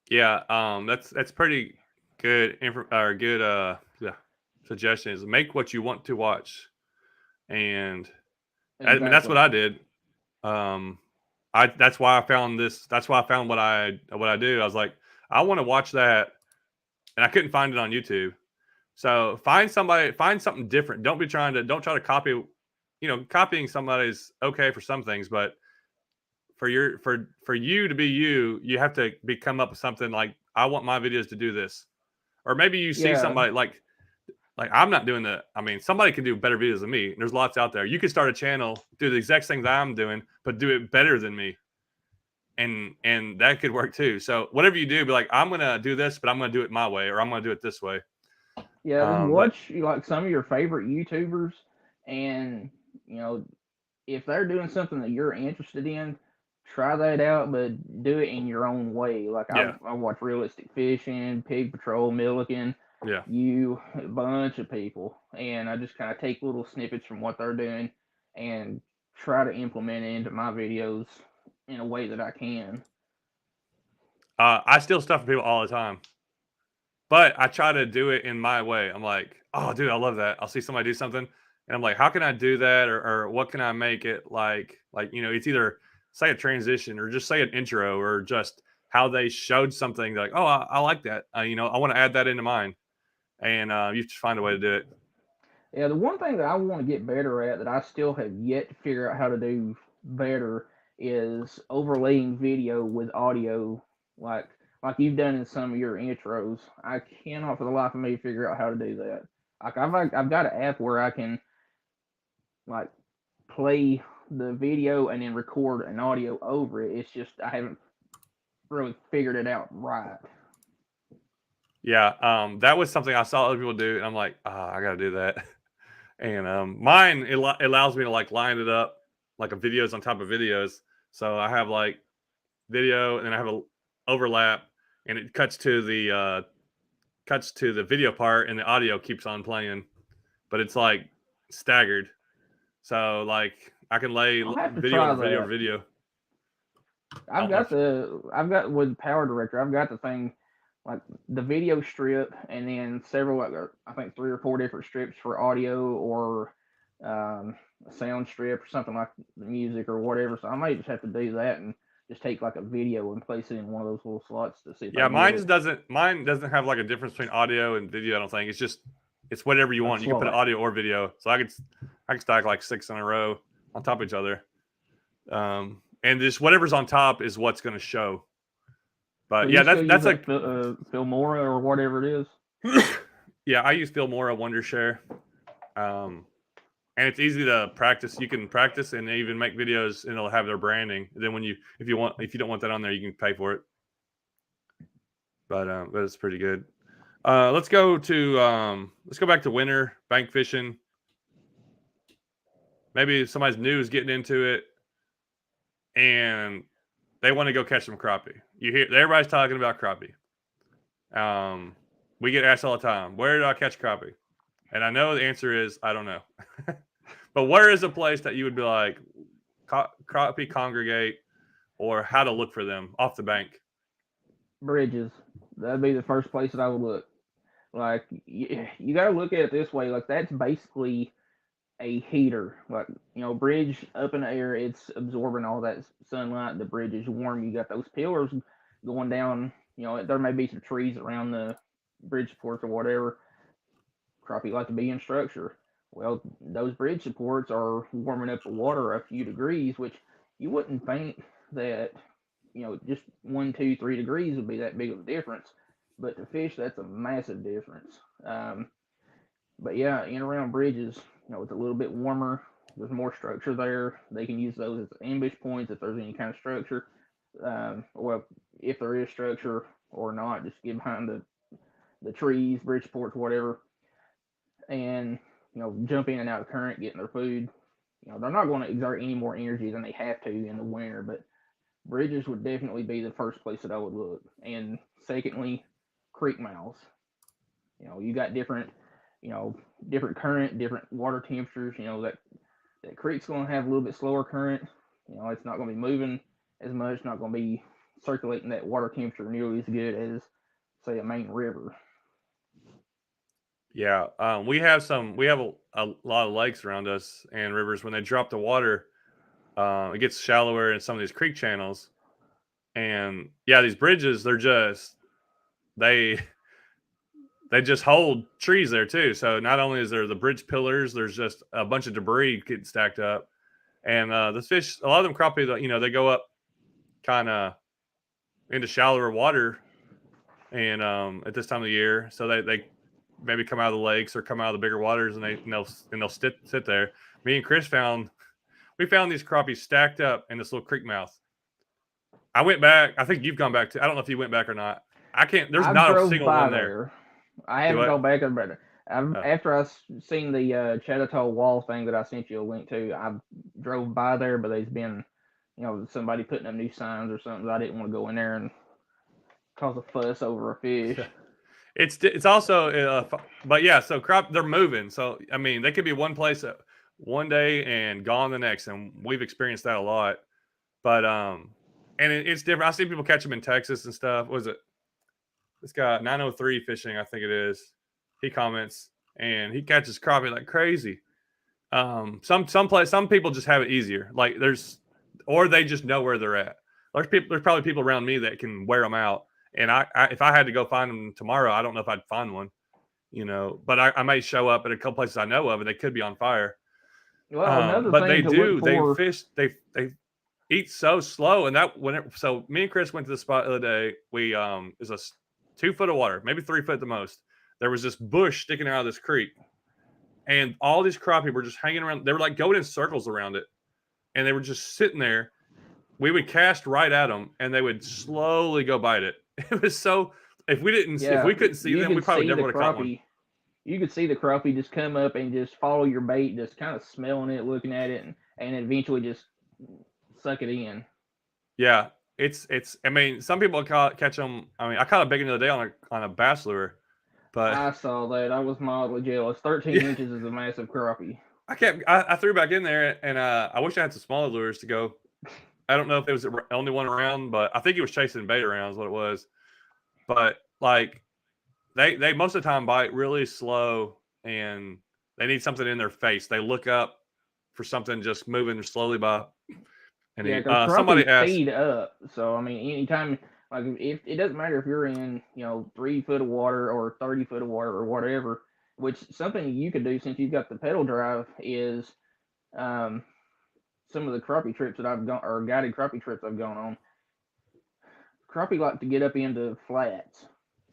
Yeah, that's pretty good or good yeah, suggestion is make what you want to watch. And I mean that's Exactly. what I did. Um that's why I found this. That's why I found what I do. I was like, I want to watch that, and I couldn't find it on YouTube. So find something different. Don't try to copy. You know, copying somebody's okay for some things, but for you to be you, you have to come up with something like, I want my videos to do this. Or maybe you see Yeah, somebody like I'm not doing the. I mean, somebody can do better videos than me. There's lots out there. You could start a channel, do the exact things I'm doing, but do it better than me, and that could work too. So whatever you do, be like, I'm gonna do this, but I'm gonna do it my way, or I'm gonna do it this way. yeah. Just But watch like some of your favorite YouTubers, and you know, if they're doing something that you're interested in, try that out, but do it in your own way. Like yeah, I watch Realistic Fishing, Pig Patrol, Milliken, yeah. you, a bunch of people, and I just kind of take little snippets from what they're doing and try to implement it into my videos in a way that I can. I steal stuff from people all the time, but I try to do it in my way. I'm like, oh, dude, I love that. I'll see somebody do something, and I'm like, how can I do that, or what can I make it like you know, it's either say a transition or just say an intro or just how they showed something like, oh, I like that. You know, I want to add that into mine, and you just find a way to do it. Yeah, the one thing that I want to get better at that I still have yet to figure out how to do better is overlaying video with audio, like like you've done in some of your intros. I cannot for the life of me figure out how to do that. Like I've got an app where I can like play the video and then record an audio over it. It's just I haven't really figured it out right. Yeah, that was something I saw other people do, and I'm like, I got to do that. And mine allows me to like line it up like a videos on top of videos. So I have like video, and then I have a overlap, and it cuts to the video part, and the audio keeps on playing, but it's like staggered. So like I can lay I'll have to video try over video over that. video. I don't know if I've got with Power Director. I've got the thing like the video strip, and then several like I think 3 or 4 different strips for audio or a sound strip or something like the music or whatever. So I might just have to do that and just take like a video and place it in one of those little slots to see if I yeah, can get it. mine doesn't have like a difference between audio and video. I don't think it's whatever you A want. You can put slot. audio or video. So I could stack like 6 in a row on top of each other. And just whatever's on top is what's going to show. So But you yeah, still use that's that like Filmora or whatever it is? yeah, I use Filmora Wondershare. And it's easy to practice. You can practice and even make videos, and it'll have their branding. And then if you don't want that on there, you can pay for it. But it's pretty good. Let's go back to winter bank fishing. Maybe somebody's new is getting into it, and they want to go catch some crappie. You hear everybody's talking about crappie. We get asked all the time, where did I catch crappie? And I know the answer is I don't know. But where is a place that you would be like crappie congregate, or how to look for them off the bank? Bridges. That'd be the first place that I would look. Like you got to look at it this way. Like that's basically a heater. Like bridge up in the air, it's absorbing all that sunlight. The bridge is warm. You got those pillars going down. There may be some trees around the bridge supports or whatever. Crappie like to be in structure. Well, those bridge supports are warming up the water a few degrees, which you wouldn't think that just 1, 2, 3 degrees would be that big of a difference. But to fish, that's a massive difference. But yeah, in around bridges, it's a little bit warmer. there's more structure there. They can use those as ambush points if there's any kind of structure. Well, if there is structure or not, just get behind the trees, bridge ports, whatever, and jump in and out of current, getting their food. They're not going to exert any more energy than they have to in the winter, but bridges would definitely be the first place that I would look. And secondly, creek mouths. You got different, different current, different water temperatures. That creek's going to have a little bit slower current. It's not going to be moving as much, not going to be circulating that water temperature nearly as good as, say, a main river. Yeah, we have a lot of lakes around us and rivers. When they drop the water, it gets shallower in some of these creek channels. And yeah, these bridges, they just hold trees there too. So not only is there the bridge pillars, there's just a bunch of debris getting stacked up. And the fish, a lot of them crappie, they go up kind of into shallower water, and at this time of the year, so they maybe come out of the lakes or come out of the bigger waters, and they'll sit there. Me and Chris found these crappie stacked up in this little creek mouth. I went back. I think you've gone back to. I don't know if you went back or not. I can't. There's not a single one there. I haven't gone back there. After I seen the Tadpole wall thing that I sent you a link to, I drove by there, but there's been, somebody putting up new signs or something. I didn't want to go in there and cause a fuss over a fish. It's also, but yeah. So they're moving. So I mean, they could be one place one day and gone the next, and we've experienced that a lot. But and it's different. I see people catch them in Texas and stuff. What is it? This guy 903 fishing, I think it is. He comments and he catches crappie like crazy. Some people just have it easier. Like or they just know where they're at. There's probably people around me that can wear them out. And if I had to go find them tomorrow, I don't know if I'd find one, but I may show up at a couple places I know of, and they could be on fire. Well, but they do. They fish. They eat so slow, and so me and Chris went to the spot the other day. We is a 2 foot of water, maybe 3 foot at the most. There was this bush sticking out of this creek, and all these crappie were just hanging around. They were like going in circles around it, and they were just sitting there. We would cast right at them, and they would slowly go bite it. It was so. If we couldn't see them, we probably never would have caught one. You could see the crappie just come up and just follow your bait, just kind of smelling it, looking at it, and eventually just suck it in. Yeah, it's. I mean, some people catch them. I mean, I caught a big one the other day on a bass lure, but I saw that. I was mildly jealous. 13 inches is a massive crappie. I threw back in there, and I wish I had some smaller lures to go. I don't know if it was the only one around, but I think he was chasing bait around is what it was. But like they most of the time bite really slow, and they need something in their face. They look up for something just moving slowly by. And somebody asked, feed up. So I mean, anytime, like, if it doesn't matter if you're in 3 foot of water or 30 foot of water or whatever, which something you could do since you've got the pedal drive is some of the crappie trips that I've gone, or guided crappie trips I've gone on, crappie like to get up into flats.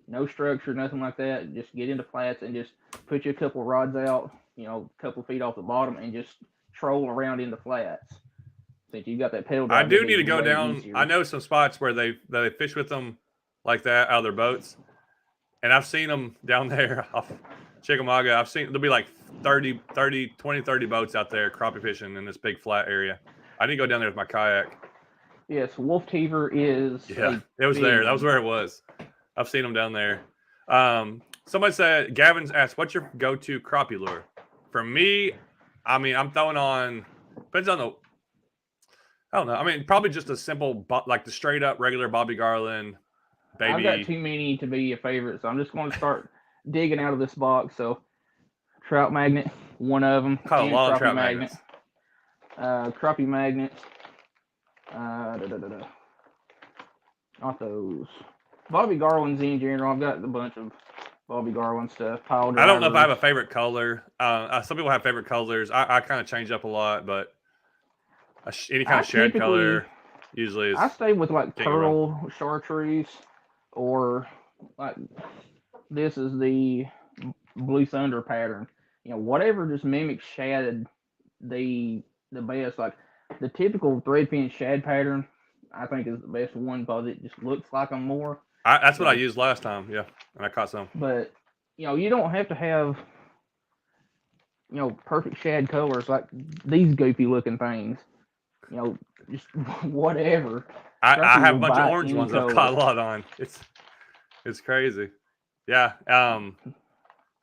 No structure, nothing like that. Just get into flats and just put you a couple of rods out, a couple of feet off the bottom, and just troll around into flats. Since you got that pedal drive, I do need to go down. Easier. I know some spots where they fish with them like that out of their boats, and I've seen them down there off Chickamauga. I've seen there'll be like 20, 30 boats out there crappie fishing in this big flat area. I need to go down there with my kayak. Yes, Wolf Teever is. Yeah, it was there. That was where it was. I've seen them down there. Somebody said, Gavin's asked, what's your go-to crappie lure? For me, I mean, I'm throwing on, depends on I don't know. I mean, probably just a simple, like the straight up regular Bobby Garland baby. I've got too many to be a favorite, so I'm just going to start digging out of this box. So, trout magnet, one of them. Caught a lot of trout magnets. Crappie magnet. Not those. Bobby Garland's in general. I've got a bunch of Bobby Garland stuff. Pile drivers. I don't know if I have a favorite color. Some people have favorite colors. I kind of change up a lot, but any kind of shad color usually is. I stay with like pearl chartreuse, or like this is the Blue Thunder pattern. Whatever just mimics shad the best. Like the typical thread fin shad pattern, I think is the best one because it just looks like them more. That's what I Like, used last time. Yeah, and I caught some. but you don't have to have perfect shad colors like these goofy looking things. Just whatever. I Crappie have will a bunch of bite orange any ones I've color. caught a lot on. It's crazy. Yeah.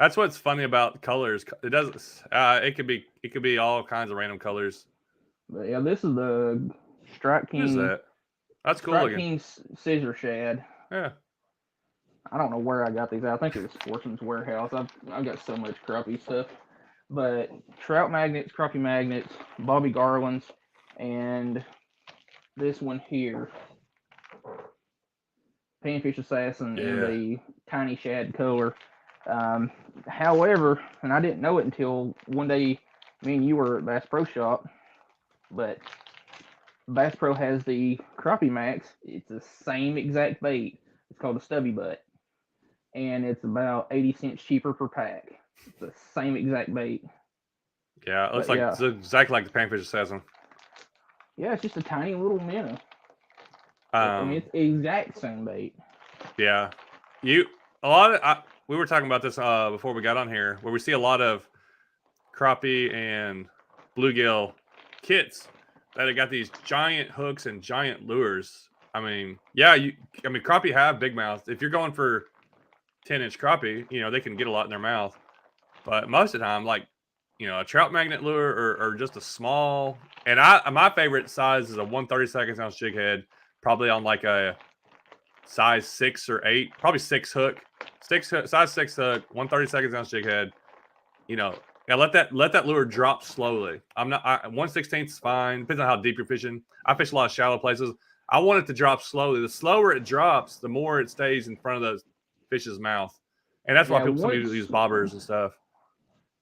That's what's funny about colors. It doesn't. It could be all kinds of random colors. But yeah, this is the Strike What is King. that? That's cool Strike looking. King scissor shad. Yeah. I don't know where I got these. I think it was Sportsman's Warehouse. I've got so much crappie stuff. But trout magnets, crappie magnets, Bobby Garlands, and this one here, Panfish Assassin in Yeah. the tiny shad color. However, and I didn't know it until one day me and you were at Bass Pro Shop, but Bass Pro has the Crappie Max. It's the same exact bait. It's called a stubby butt. And it's about 80 cents cheaper per pack. It's the same exact bait. Yeah. It looks But like yeah, it's exactly like the Panfish Assassin. yeah, it's just a tiny little minnow. I mean, it's the exact same bait. Yeah. We were talking about this before we got on here, where we see a lot of crappie and bluegill kits that have got these giant hooks and giant lures. I mean, yeah, crappie have big mouths. If you're going for 10-inch crappie, they can get a lot in their mouth. But most of the time, like, a trout magnet lure or just a small, and my favorite size is a 1/32 ounce jig head, probably on like a size 6 or 8, probably 6 hook, size 6 hook, 1/32 ounce jig head. Yeah, let that lure drop slowly. 1/16 is fine. Depends on how deep you're fishing. I fish a lot of shallow places. I want it to drop slowly. The slower it drops, the more it stays in front of the fish's mouth, and that's why Yeah, some people use bobbers and stuff.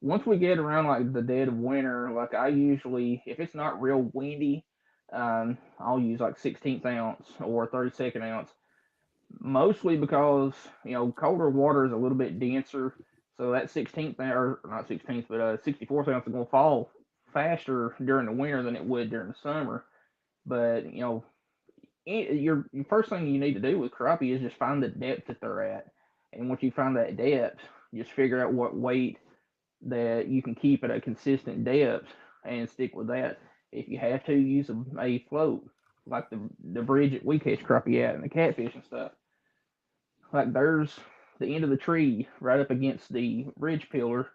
once we get around like the dead of winter, like I usually, if it's not real windy, I'll use like 16th ounce or 32nd ounce. Mostly because colder water is a little bit denser, so that 16th or not 16th, but 64th ounce is going to fall faster during the winter than it would during the summer. But your first thing you need to do with crappie is just find the depth that they're at, and once you find that depth, just figure out what weight that you can keep at a consistent depth and stick with that. If you have to, use a float like the bridge that we catch crappie at and the catfish and stuff. Like there's the end of the tree right up against the ridge pillar.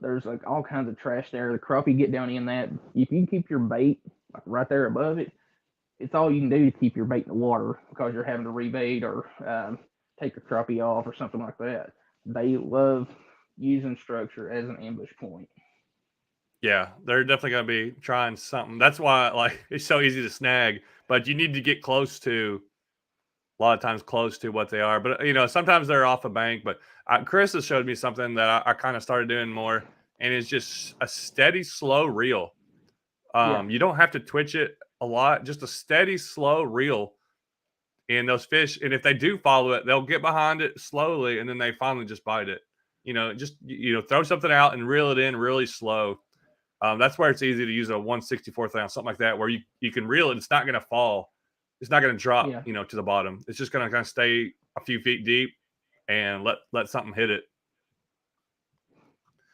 There's like all kinds of trash there. The crappie get down in that. If you keep your bait like right there above it, it's all you can do to keep your bait in the water because you're having to rebait or take the crappie off or something like that. They love using structure as an ambush point. Yeah, they're definitely going to be trying something. That's why, like, it's so easy to snag, but you need to get a lot of times close to what they are. But, sometimes they're off a bank. But Chris has showed me something that I kind of started doing more, and it's just a steady, slow reel. Yeah. You don't have to twitch it a lot, just a steady, slow reel. And those fish, and if they do follow it, they'll get behind it slowly, and then they finally just bite it. Just throw something out and reel it in really slow. That's where it's easy to use a 1/64 ounce, something like that, where you can reel it. It's not going to fall. It's not going to drop, Yeah. To the bottom. It's just going to kind of stay a few feet deep and let something hit it.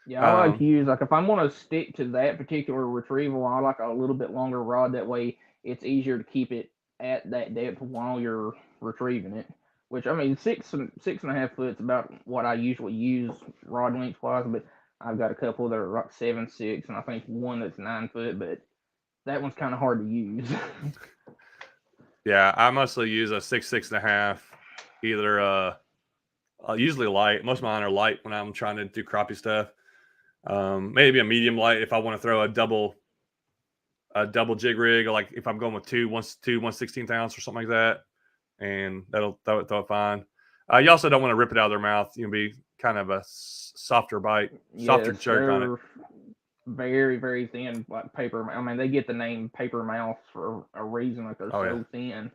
Yeah, I like to use like if I'm going to stick to that particular retrieval, I like a little bit longer rod. That way, it's easier to keep it at that depth while you're retrieving it. Which I mean, 6.5 foot is about what I usually use rod length wise. But I've got a couple that are like 7.6, and I think one that's 9 foot. But that one's kind of hard to use. Yeah, I mostly use a 6.5, either usually light. Most of mine are light when I'm trying to do crappie stuff. Maybe a medium light if I want to throw a double jig rig, or like if I'm going with two 1/16 ounce or something like that, and that'll throw it fine. You also don't want to rip it out of their mouth. Be kind of a softer bite, softer Yes, jerk on it. very, very thin, like paper. I mean, they get the name paper mouth for a reason. Like they're so thin.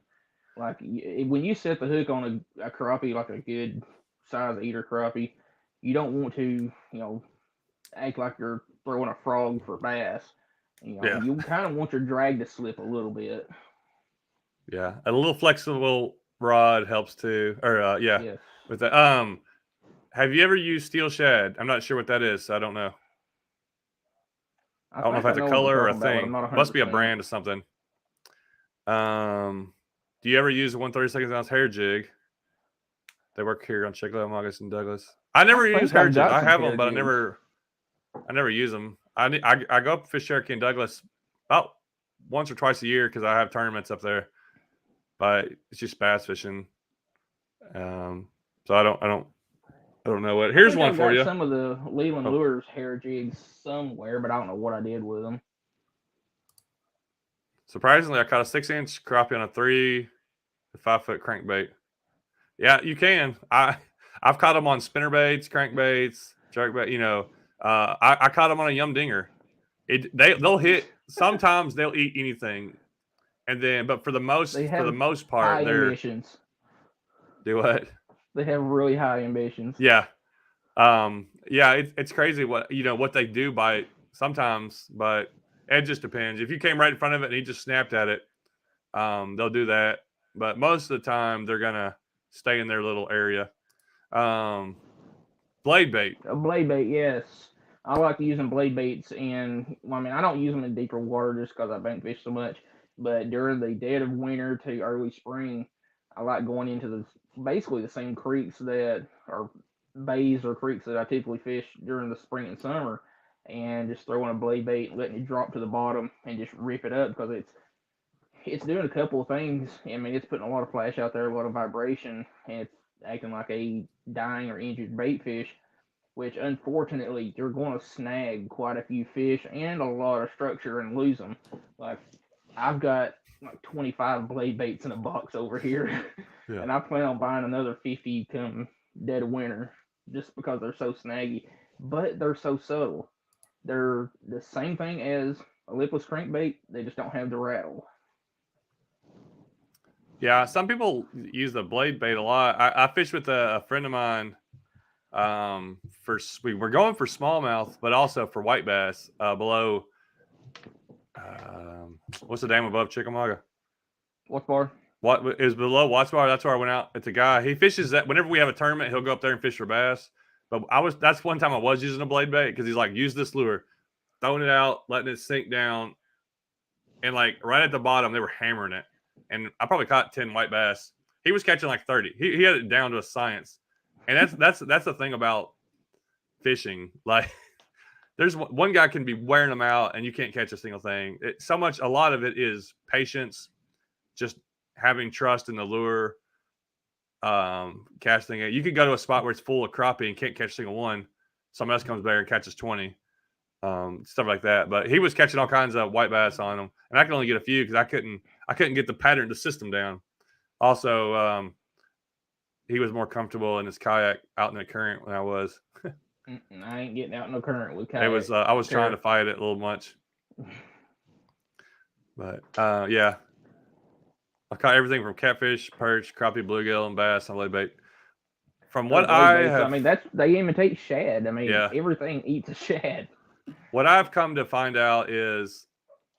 Like when you set the hook on a crappie, like a good size eater crappie, you don't want to, act like you're throwing a frog for bass. Yeah. You kind of want your drag to slip a little bit. Yeah, a little flexible rod helps too. Or yeah, Yes. with that. Have you ever used steel shad? I'm not sure what that is. So I don't know. I don't know if think I that's a know what color you're or a talking about, but I'm thing. not 100%. Must be a brand or something. Do you ever use a 1/32 ounce hair jig? They work here on Chickasaw, August, and Douglas. I never use hair jigs. I have them, but I never use them. I go up to Fish Cherokee and Douglas about once or twice a year because I have tournaments up there. But it's just bass fishing. So I don't know what. Here's one for you. Some of the Leland Lures hair jigs somewhere, but I don't know what I did with them. Surprisingly, I caught a 6-inch crappie on a 3 to 5 foot crankbait. Yeah, you can. I've caught them on spinnerbaits, crankbaits, jerkbait. You know, I caught them on a yum dinger. They'll hit. Sometimes they'll eat anything, and then but for the most part, they're ambitions. Do what? They have really high ambitions. Yeah. It's crazy what they do bite sometimes, but it just depends. If you came right in front of it and he just snapped at it, they'll do that. But most of the time, they're gonna stay in their little area. Blade bait. A blade bait, yes. I like using blade baits I don't use them in deeper water just because I bank fish so much. But during the dead of winter to early spring, I like going into basically the same creeks or bays or creeks that I typically fish during the spring and summer, and just throwing a blade bait, letting it drop to the bottom, and just rip it up because it's doing a couple of things. It's putting a lot of flash out there, a lot of vibration, and it's acting like a dying or injured bait fish, which unfortunately you're going to snag quite a few fish and a lot of structure and lose them. Like I've got like 25 blade baits in a box over here, and I plan on buying another 50 come dead of winter just because they're so snaggy, but they're so subtle. They're the same thing as a lipless crankbait, they just don't have the rattle. Yeah, some people use the blade bait a lot. I fished with a friend of mine. We're going for smallmouth, but also for white bass below. What's the dam above Chickamauga? What bar? What is below Watts Bar? That's where I went out. It's a guy. He fishes that whenever we have a tournament, he'll go up there and fish for bass. But that's one time I was using a blade bait because he's like, use this lure, throwing it out, letting it sink down, and like right at the bottom, they were hammering it. And I probably caught 10 white bass. He was catching like 30. He had it down to a science. And that's the thing about fishing. Like, there's one guy can be wearing them out, and you can't catch a single thing. A lot of it is patience, just having trust in the lure, casting it. You could go to a spot where it's full of crappie and can't catch a single one. Someone else comes there and catches 20, stuff like that. But he was catching all kinds of white bass on them, and I could only get a few because I couldn't get the pattern, the system down. Also, he was more comfortable in his kayak out in the current when I was. I ain't getting out in the current with kayak. It was I was trying to fight it a little much. But yeah. I caught everything from catfish, perch, crappie, bluegill, and bass on blade bait. From what I have, they imitate shad. Yeah. Everything eats a shad. What I've come to find out is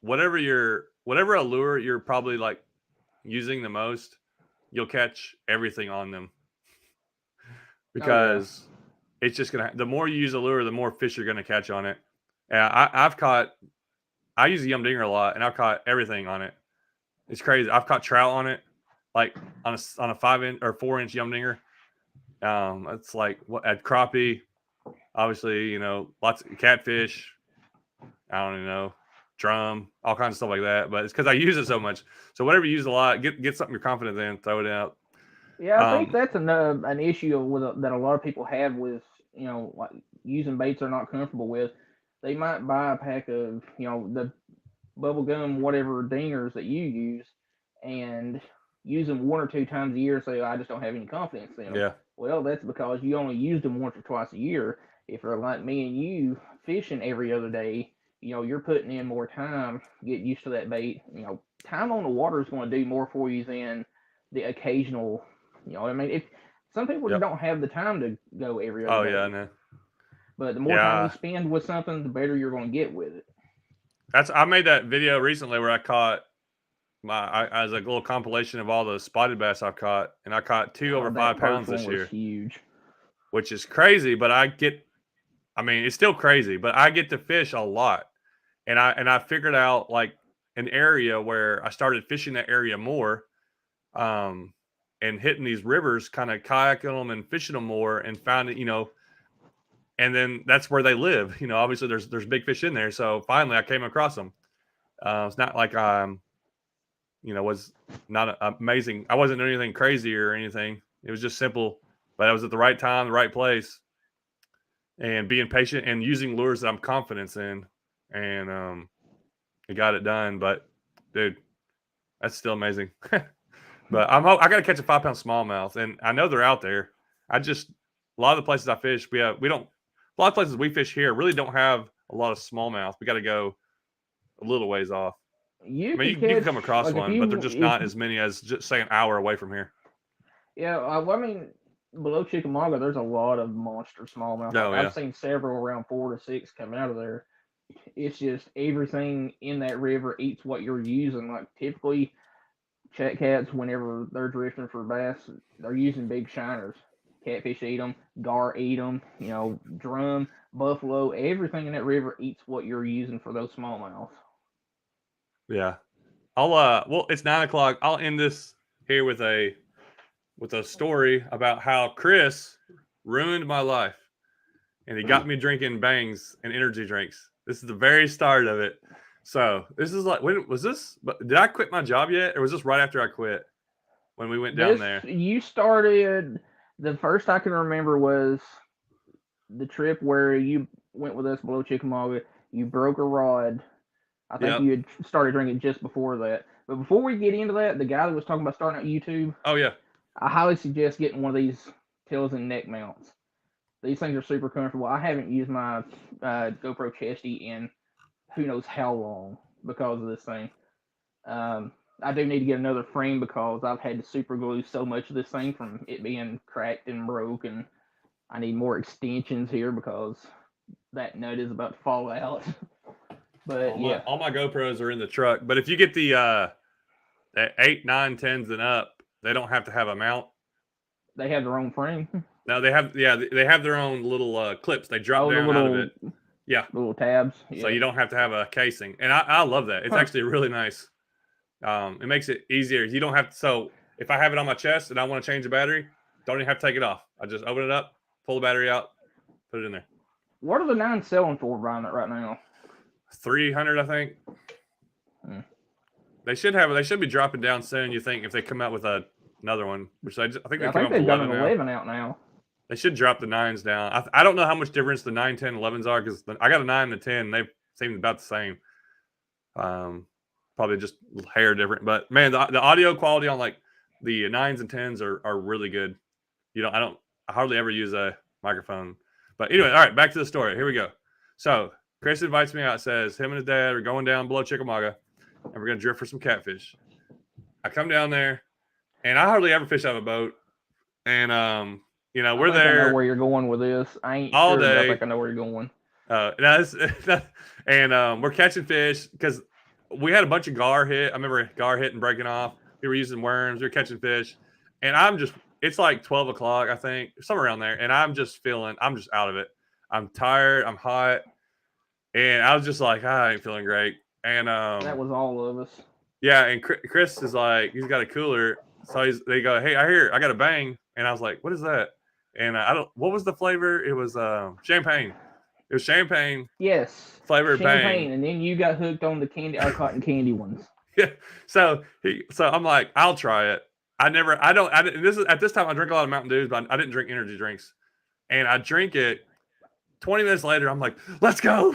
whatever a lure you're probably like using the most, you'll catch everything on them. Because it's just the more you use a lure, the more fish you're gonna catch on it. Yeah, I use a yum dinger a lot, and I've caught everything on it. It's crazy. I've caught trout on it, like on a 5-inch or 4-inch yum dinger. It's like at crappie, obviously, lots of catfish. I don't even know, drum, all kinds of stuff like that. But it's because I use it so much. So whatever you use a lot, get something you're confident in, throw it out. Yeah, I think that's an issue that a lot of people have with like using baits they're not comfortable with. They might buy a pack of the bubble gum whatever dingers that you use and use them 1 or 2 times a year and say, I just don't have any confidence in them. Yeah. Well, that's because you only used them once or twice a year. If they're like me and you fishing every other day, you're putting in more time, get used to that bait. Time on the water is going to do more for you than the occasional, if some people just don't have the time to go every other day. Oh, yeah, I know. But the more time you spend with something, the better you're going to get with it. I made that video recently where I caught as a little compilation of all the spotted bass I've caught, and I caught 2 over 5 pounds this year, huge, which is crazy. But it's still crazy, but I get to fish a lot, and I figured out like an area where I started fishing that area more, and hitting these rivers, kind of kayaking them and fishing them more, and found it, and then that's where they live. Obviously there's big fish in there, so finally I came across them. It's not like was not amazing. I wasn't doing anything crazy or anything. It was just simple, but I was at the right time, the right place, and being patient and using lures that I'm confident in, and it got it done. But dude, that's still amazing. But I got to catch a 5-pound smallmouth, and I know they're out there. A lot of the places I fish, a lot of places we fish here really don't have a lot of smallmouth. We got to go a little ways off. You can come across one, but they're just not as many as just say an hour away from here. Yeah, below Chickamauga, there's a lot of monster smallmouth. I've seen several around 4 to 6 come out of there. It's just everything in that river eats what you're using. Like typically, chat cats, whenever they're drifting for bass, they're using big shiners. Catfish eat them, gar eat them, drum, buffalo, everything in that river eats what you're using for those smallmouths. Yeah. Well, it's 9 o'clock. I'll end this here with a story about how Chris ruined my life, and he got me drinking bangs and energy drinks. This is the very start of it. So this is like, when was this? But did I quit my job yet, or was this right after I quit when we went down there? You started. The first I can remember was the trip where you went with us below Chickamauga. You broke a rod. I think you had started drinking just before that. But before we get into that, the guy that was talking about starting out YouTube. Oh yeah. I highly suggest getting one of these tails and neck mounts. These things are super comfortable. I haven't used my GoPro Chesty in who knows how long because of this thing. I do need to get another frame because I've had to super glue so much of this thing from it being cracked and broke, and I need more extensions here because that nut is about to fall out. But all my GoPros are in the truck. But if you get the 8, 9, 10s and up, they don't have to have a mount. They have their own frame. No, they have their own little clips. They drop down out of it. Yeah, little tabs. Yeah. So you don't have to have a casing, and I love that. It's actually really nice. It makes it easier. You don't have to. So if I have it on my chest and I want to change the battery, don't even have to take it off. I just open it up, pull the battery out, put it in there. What are the 9s selling for, Brian, right now? 300, I think. They should be dropping down soon. You think if they come out with another one, which I think they've got an 11 out now. They should drop the 9s down. I don't know how much difference the 9, 10, 11s are because I got a 9 and a 10. They seem about the same. Probably just hair different, but man, the audio quality on like the 9s and 10s are really good. I hardly ever use a microphone, but anyway, all right, back to the story. Here we go. So Chris invites me out, says him and his dad are going down below Chickamauga, and we're going to drift for some catfish. I come down there, and I hardly ever fish out of a boat, and we're there. I know where you're going with this. I ain't all sure, day. I think I know where you're going. And we're catching fish because we had a bunch of gar hit. I remember gar hitting, breaking off. We were using worms. We were catching fish. And it's like 12 o'clock, I think, somewhere around there. And I'm just out of it. I'm tired. I'm hot. And I was just like, I ain't feeling great. And that was all of us. Yeah. And Chris is like, he's got a cooler. So they go, hey, I got a bang. And I was like, what is that? And what was the flavor? It was champagne. It was champagne. Yes. Flavored champagne. bang. And then you got hooked on our cotton candy ones. Yeah. So I'm like, I'll try it. At this time I drink a lot of Mountain Dews, but I didn't drink energy drinks. And I drink it. 20 minutes later, I'm like, let's go.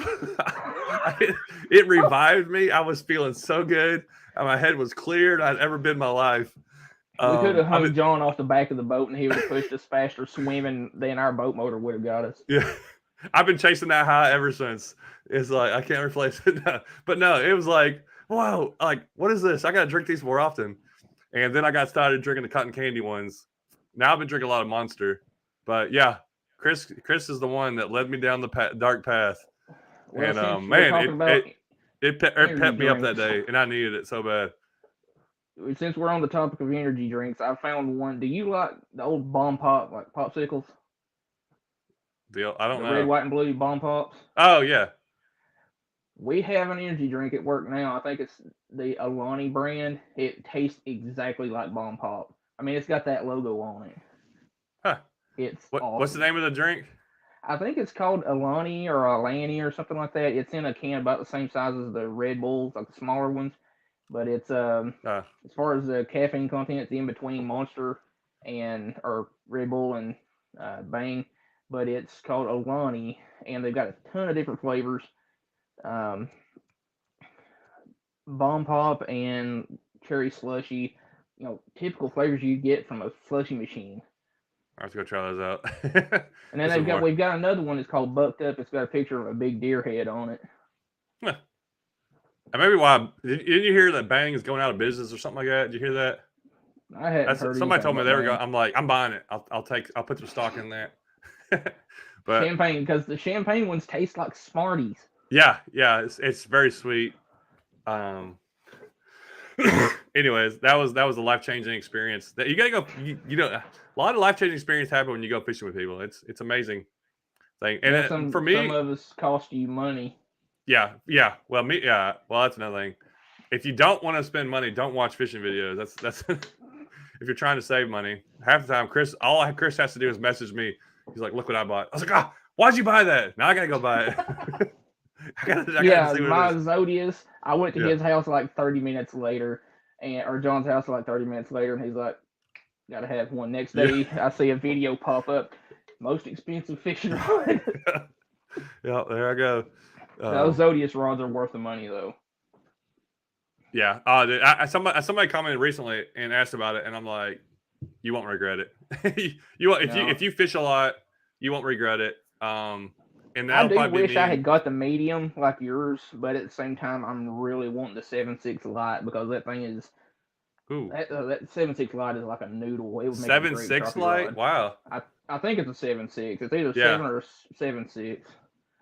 It revived me. I was feeling so good. My head was cleared I'd ever been in my life. We could have hung John off the back of the boat, and he would have pushed us faster swimming than our boat motor would have got us. Yeah. I've been chasing that high ever since. It's like, I can't replace it. But no, it was like, whoa, like, what is this? I got to drink these more often. And then I got started drinking the cotton candy ones. Now I've been drinking a lot of Monster. But yeah, Chris is the one that led me down the dark path. Well, and man, It pepped me up that day, and I needed it so bad. Since we're on the topic of energy drinks, I found one. Do you like the old bomb pop, like popsicles? I don't The know. red, white, and blue bomb pops. Oh yeah. We have an energy drink at work now. I think it's the Alani brand. It tastes exactly like bomb pop. I mean, it's got that logo on it. Huh. It's What's the awesome. name of the drink? I think it's called Alani or Alani or something like that. It's in a can about the same size as the Red Bulls, like the smaller ones. But it's as far as the caffeine content, it's in between Monster and or Red Bull and Bang. But it's called Alani, and they've got a ton of different flavors. Um, Bomb Pop and Cherry Slushy. Typical flavors you get from a slushy machine. I have to go try those out. And then we've got another one that's called Bucked Up. It's got a picture of a big deer head on it. Huh. And maybe why didn't you hear that Bang is going out of business or something like that? Did you hear that? I hadn't heard. Somebody told me they were going. going. I'm like, I'm buying it. I'll put some stock in that. But champagne, because the champagne ones taste like Smarties. Yeah, it's very sweet. Anyways, that was a life-changing experience. That you gotta go. A lot of life-changing experience happen when you go fishing with people. It's amazing thing. And for me, some of us cost you money. Yeah. Well, that's another thing. If you don't want to spend money, don't watch fishing videos. That's if you're trying to save money. Half the time, Chris has to do is message me. He's like, "Look what I bought." I was like, why'd you buy that? Now I gotta go buy it. I gotta see my Zodius. I went to his house like 30 minutes later, or John's house like 30 minutes later, and he's like, "Gotta have one." Next day, I see a video pop up. Most expensive fishing rod. Yeah, there I go. Those Zodius rods are worth the money, though. Yeah. Somebody commented recently and asked about it, and I'm like, you won't regret it. If you fish a lot, you won't regret it. And I do wish I had got the medium like yours, but at the same time, I'm really wanting the 7.6 light because that thing is. Ooh. That 7.6 light is like a noodle. It would make 7.6 light. Rod. Wow. I think it's a 7.6. It's either 7 or 7.6.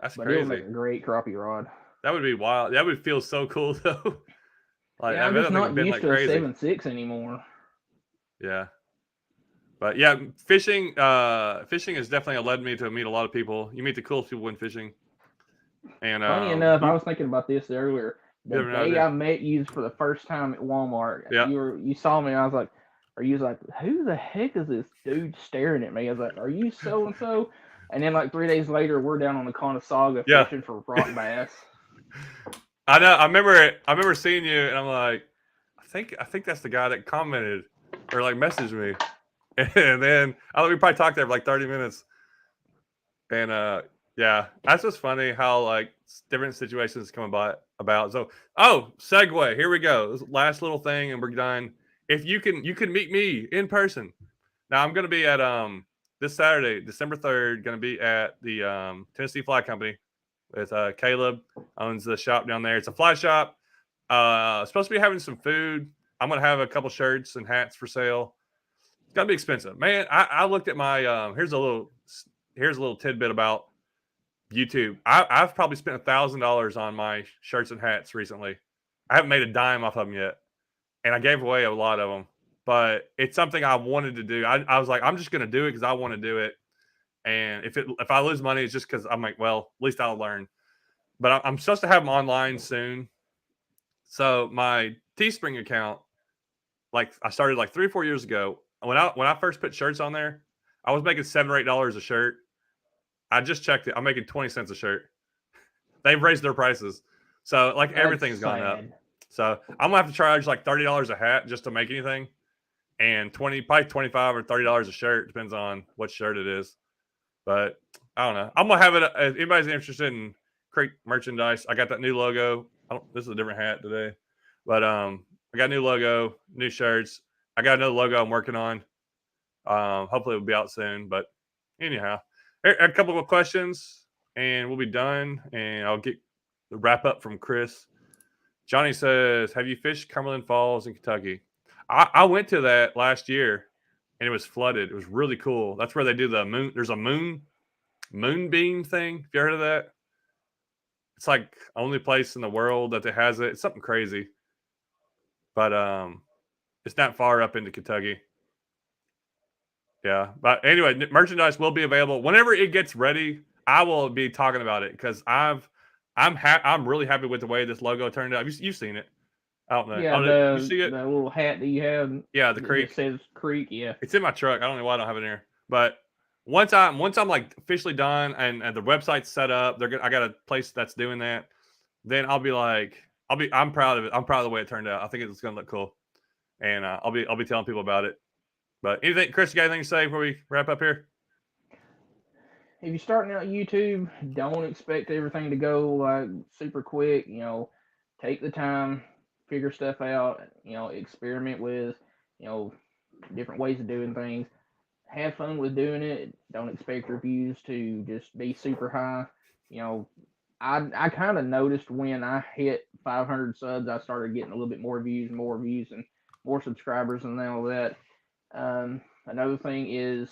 That's crazy. But it would make a great crappie rod. That would be wild. That would feel so cool though. Like, I'm just not used to a 7.6 anymore. Yeah. But yeah, fishing has definitely led me to meet a lot of people. You meet the coolest people when fishing. And funny enough, I was thinking about this earlier. The day I met you for the first time at Walmart, you saw me. I was like, who the heck is this dude staring at me? I was like, are you so and so? And then like 3 days later, we're down on the Conestoga fishing for rock bass. I know. I remember seeing you, and I'm like, I think that's the guy that commented or like messaged me. And then we probably talked there for like 30 minutes. And that's just funny how like different situations come about. So segue. Here we go. This last little thing, and we're done. If you can meet me in person. Now I'm gonna be at this Saturday, December 3rd, gonna be at the Tennessee Fly Company with Caleb. Owns the shop down there. It's a fly shop. Supposed to be having some food. I'm gonna have a couple shirts and hats for sale. It's gotta be expensive, man. I looked at my here's a little tidbit about YouTube. I've probably spent $1,000 on my shirts and hats recently. I haven't made a dime off of them yet, and I gave away a lot of them. But it's something I wanted to do. I was like, I'm just gonna do it because I want to do it. And if I lose money, it's just because I'm like, well, at least I'll learn. But I'm supposed to have them online soon. So my Teespring account, like I started like 3 or 4 years ago. When I first put shirts on there, I was making $7 or $8 a shirt. I just checked it. I'm making 20 cents a shirt. They've raised their prices. So like everything's gone up. So I'm gonna have to charge like $30 a hat just to make anything. And probably $25 or $30 a shirt, depends on what shirt it is. But I don't know. I'm gonna have it. If anybody's interested in Creek merchandise, I got that new logo. This is a different hat today, but I got a new logo, new shirts. I got another logo I'm working on. Hopefully it'll be out soon. But anyhow, a couple of questions, and we'll be done. And I'll get the wrap up from Chris. Johnny says, "Have you fished Cumberland Falls in Kentucky?" I went to that last year, and it was flooded. It was really cool. That's where they do the moon. There's a moonbeam thing. Have you heard of that? It's like only place in the world that has it. It's something crazy. But it's not far up into Kentucky. Yeah. But anyway, merchandise will be available whenever it gets ready. I will be talking about it because I'm really happy with the way this logo turned out. You've seen it. I don't know. Yeah, You see it? the little hat that you have. Yeah, the that creek. just says creek. Yeah. It's in my truck. I don't know why I don't have it in here. But once I'm like officially done and the website's set up, I got a place that's doing that. Then I'll be like, I'm proud of it. I'm proud of the way it turned out. I think it's gonna look cool, and I'll be telling people about it. But anything, Chris, you got anything to say before we wrap up here? If you're starting out YouTube, don't expect everything to go like super quick. Take the time, figure stuff out. Experiment with different ways of doing things. Have fun with doing it. Don't expect reviews to just be super high. I kind of noticed when I hit 500 subs, I started getting a little bit more views, and more subscribers, and all that. Another thing is,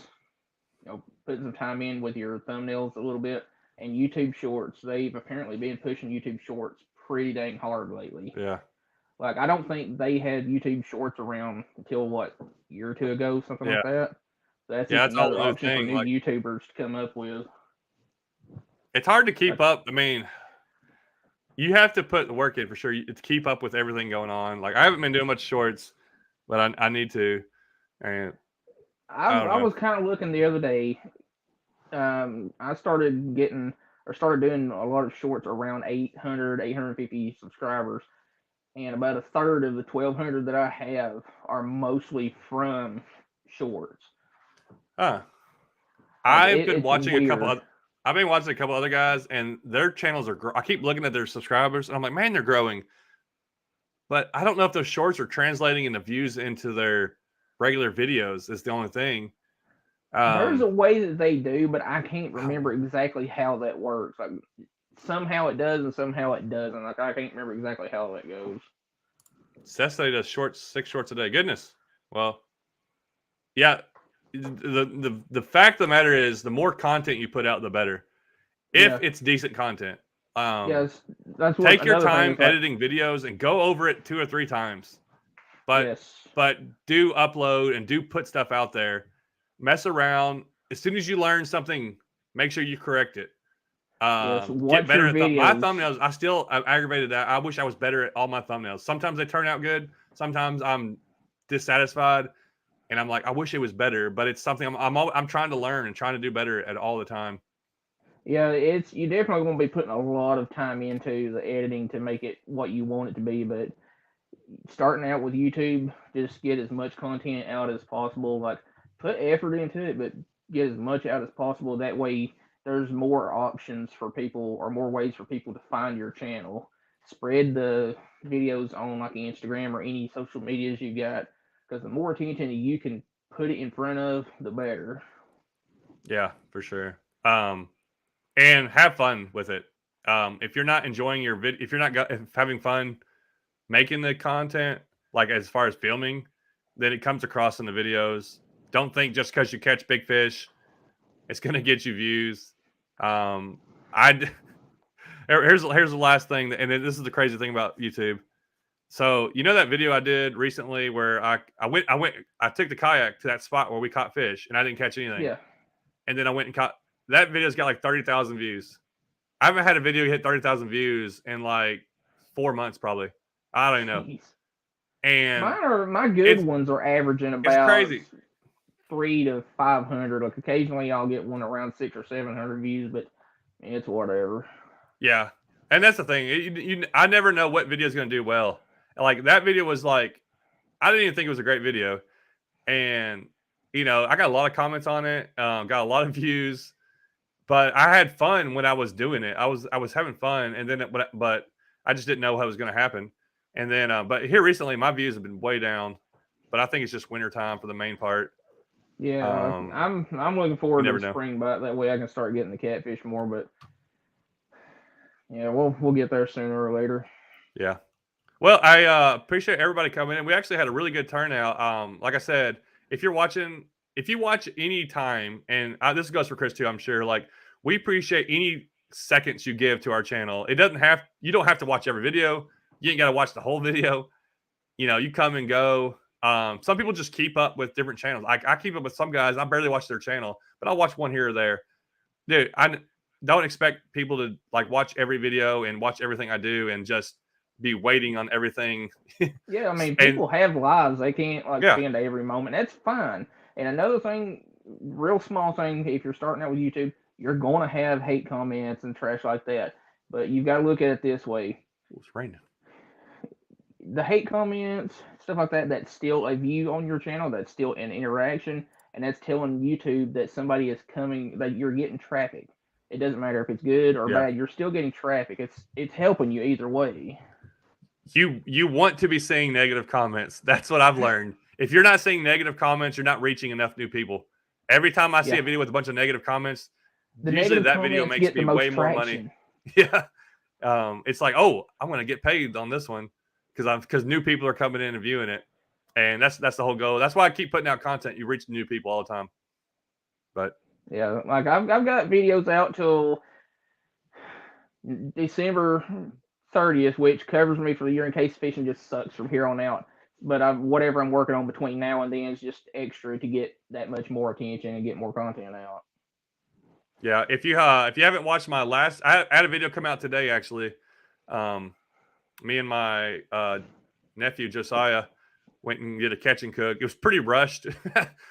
putting some time in with your thumbnails a little bit, and YouTube Shorts. They've apparently been pushing YouTube Shorts pretty dang hard lately. Yeah. Like, I don't think they had YouTube Shorts around until a year or two ago, something like that. So that's just another option for new YouTubers to come up with. It's hard to keep up. I mean, you have to put the work in for sure to keep up with everything going on. Like, I haven't been doing much shorts, but I need to. And I was kind of looking the other day. I started doing a lot of shorts around 800, 850 subscribers. And about a third of the 1,200 that I have are mostly from shorts. I've been watching a couple other guys, and their channels are. I keep looking at their subscribers, and I'm like, man, they're growing. But I don't know if those shorts are translating into views into their regular videos. Is the only thing. There's a way that they do, but I can't remember exactly how that works. Like, somehow it does, and somehow it doesn't. Like, I can't remember exactly how that goes. Cecily does 6 shorts a day. Goodness. Well, yeah. The fact of the matter is, the more content you put out, the better. If it's decent content. Yes, that's what. Take your time editing videos and go over it 2 or 3 times. But do upload and do put stuff out there. Mess around. As soon as you learn something, make sure you correct it. Get better at my thumbnails. I'm aggravated that I wish I was better at all my thumbnails. Sometimes they turn out good. Sometimes I'm dissatisfied, and I'm like, I wish it was better. But it's something I'm trying to learn and trying to do better at all the time. Yeah, you definitely going to be putting a lot of time into the editing to make it what you want it to be. But starting out with YouTube, just get as much content out as possible. Like, put effort into it, but get as much out as possible. That way, there's more options for people, or more ways for people to find your channel. Spread the videos on like Instagram or any social medias you got, because the more attention you can put it in front of, the better. Yeah, for sure. And have fun with it. If you're not enjoying your video, if you're not having fun making the content, like as far as filming, then it comes across in the videos. Don't think just because you catch big fish, it's going to get you views. Here's the last thing, and this is the crazy thing about YouTube. So that video I did recently where I took the kayak to that spot where we caught fish, and I didn't catch anything. Yeah. And then I went and caught. That video's got like 30,000 views. I haven't had a video hit 30,000 views in like 4 months, probably. I don't know. Jeez. And my good ones are averaging about crazy. 300 to 500. Like, occasionally I'll get one around 600 or 700 views, but it's whatever. Yeah, and that's the thing. I never know what video is going to do well. Like, that video was like, I didn't even think it was a great video, and I got a lot of comments on it. Got a lot of views. But I had fun when I was doing it. I was having fun, and then but I just didn't know what was going to happen. And then, but here recently, my views have been way down. But I think it's just winter time for the main part. Yeah, I'm looking forward to the spring, but that way I can start getting the catfish more. But yeah, we'll get there sooner or later. Yeah. Well, I appreciate everybody coming in. We actually had a really good turnout. Like I said, if you watch any time, and this goes for Chris too, I'm sure, like, we appreciate any seconds you give to our channel. You don't have to watch every video. You ain't got to watch the whole video. You know, you come and go. Some people just keep up with different channels. I keep up with some guys. I barely watch their channel, but I'll watch one here or there. Dude, I don't expect people to like watch every video and watch everything I do and just be waiting on everything. Yeah, I mean, people have lives. They can't like Yeah. spend every moment. That's fine. And another thing, real small thing, if you're starting out with YouTube, you're going to have hate comments and trash like that. But you've got to look at it this way. It's raining. The hate comments, stuff like that, that's still a view on your channel. That's still an interaction. And that's telling YouTube that somebody is coming, that you're getting traffic. It doesn't matter if it's good or bad. You're still getting traffic. It's helping you either way. You want to be seeing negative comments. That's what I've learned. If you're not seeing negative comments, you're not reaching enough new people. Every time I see a video with a bunch of negative comments, usually that video makes me way more money. Yeah. It's like, oh, I'm going to get paid on this one because new people are coming in and viewing it. And that's the whole goal. That's why I keep putting out content. You reach new people all the time. But yeah, like I've got videos out till December 30th, which covers me for the year in case fishing just sucks from here on out. But whatever I'm working on between now and then is just extra to get that much more attention and get more content out. Yeah, if you haven't watched my last, I had a video come out today actually. Me and my nephew Josiah went and did a catch and cook. It was pretty rushed.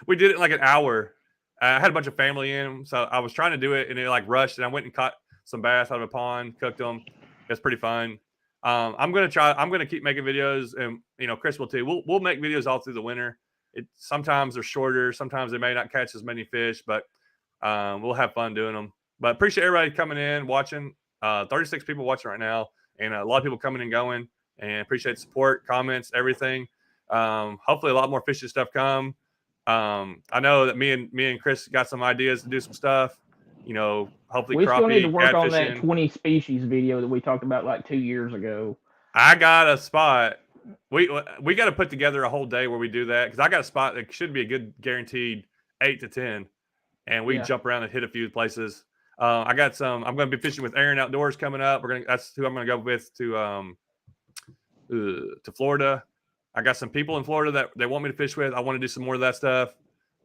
We did it in like an hour. I had a bunch of family in, so I was trying to do it, and it like rushed. And I went and caught some bass out of a pond, cooked them. It's pretty fun. I'm gonna keep making videos, and you know, Chris will too. We'll make videos all through the winter. Sometimes they're shorter, sometimes they may not catch as many fish, but we'll have fun doing them. But appreciate everybody coming in, watching. 36 people watching right now, and a lot of people coming and going. And appreciate the support, comments, everything. Hopefully, a lot more fishing stuff come. I know that me and Chris got some ideas to do some stuff. You know, hopefully we crappie, still need to work on catfishing. that 20 species video that we talked about like 2 years ago. I got a spot. We got to put together a whole day where we do that because I got a spot that should be a good guaranteed 8 to 10, and we jump around and hit a few places. I got some. I'm going to be fishing with Aaron Outdoors coming up. That's who I'm going to go with to Florida. I got some people in Florida that they want me to fish with. I want to do some more of that stuff.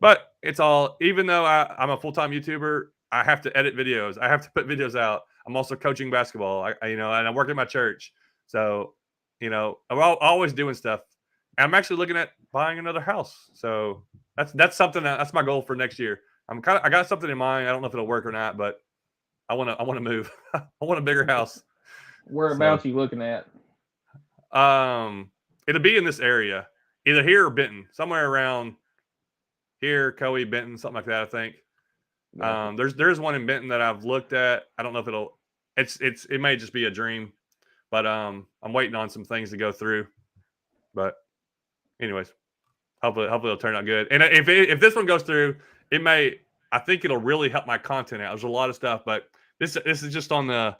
But it's all, even though I'm a full-time YouTuber, I have to edit videos. I have to put videos out. I'm also coaching basketball, and I work at my church. So, I'm always doing stuff. And I'm actually looking at buying another house. So that's something that's my goal for next year. I got something in mind. I don't know if it'll work or not, but I want to move. I want a bigger house. Whereabouts are you looking at? It'll be in this area, either here or Benton, somewhere around here, Coe, Benton, something like that. I think. Yeah. There's one in Benton that I've looked at. I don't know if it may just be a dream, but I'm waiting on some things to go through. But anyways, hopefully it'll turn out good. And if this one goes through, I think it'll really help my content out. There's a lot of stuff, but this is just on a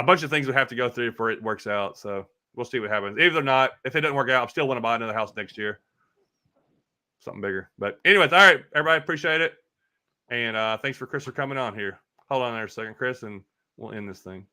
bunch of things we have to go through before it works out. So we'll see what happens. If it doesn't work out, I still want to buy another house next year. Something bigger. But anyways, all right, everybody, appreciate it. And thanks for Chris for coming on here. Hold on there a second, Chris, and we'll end this thing.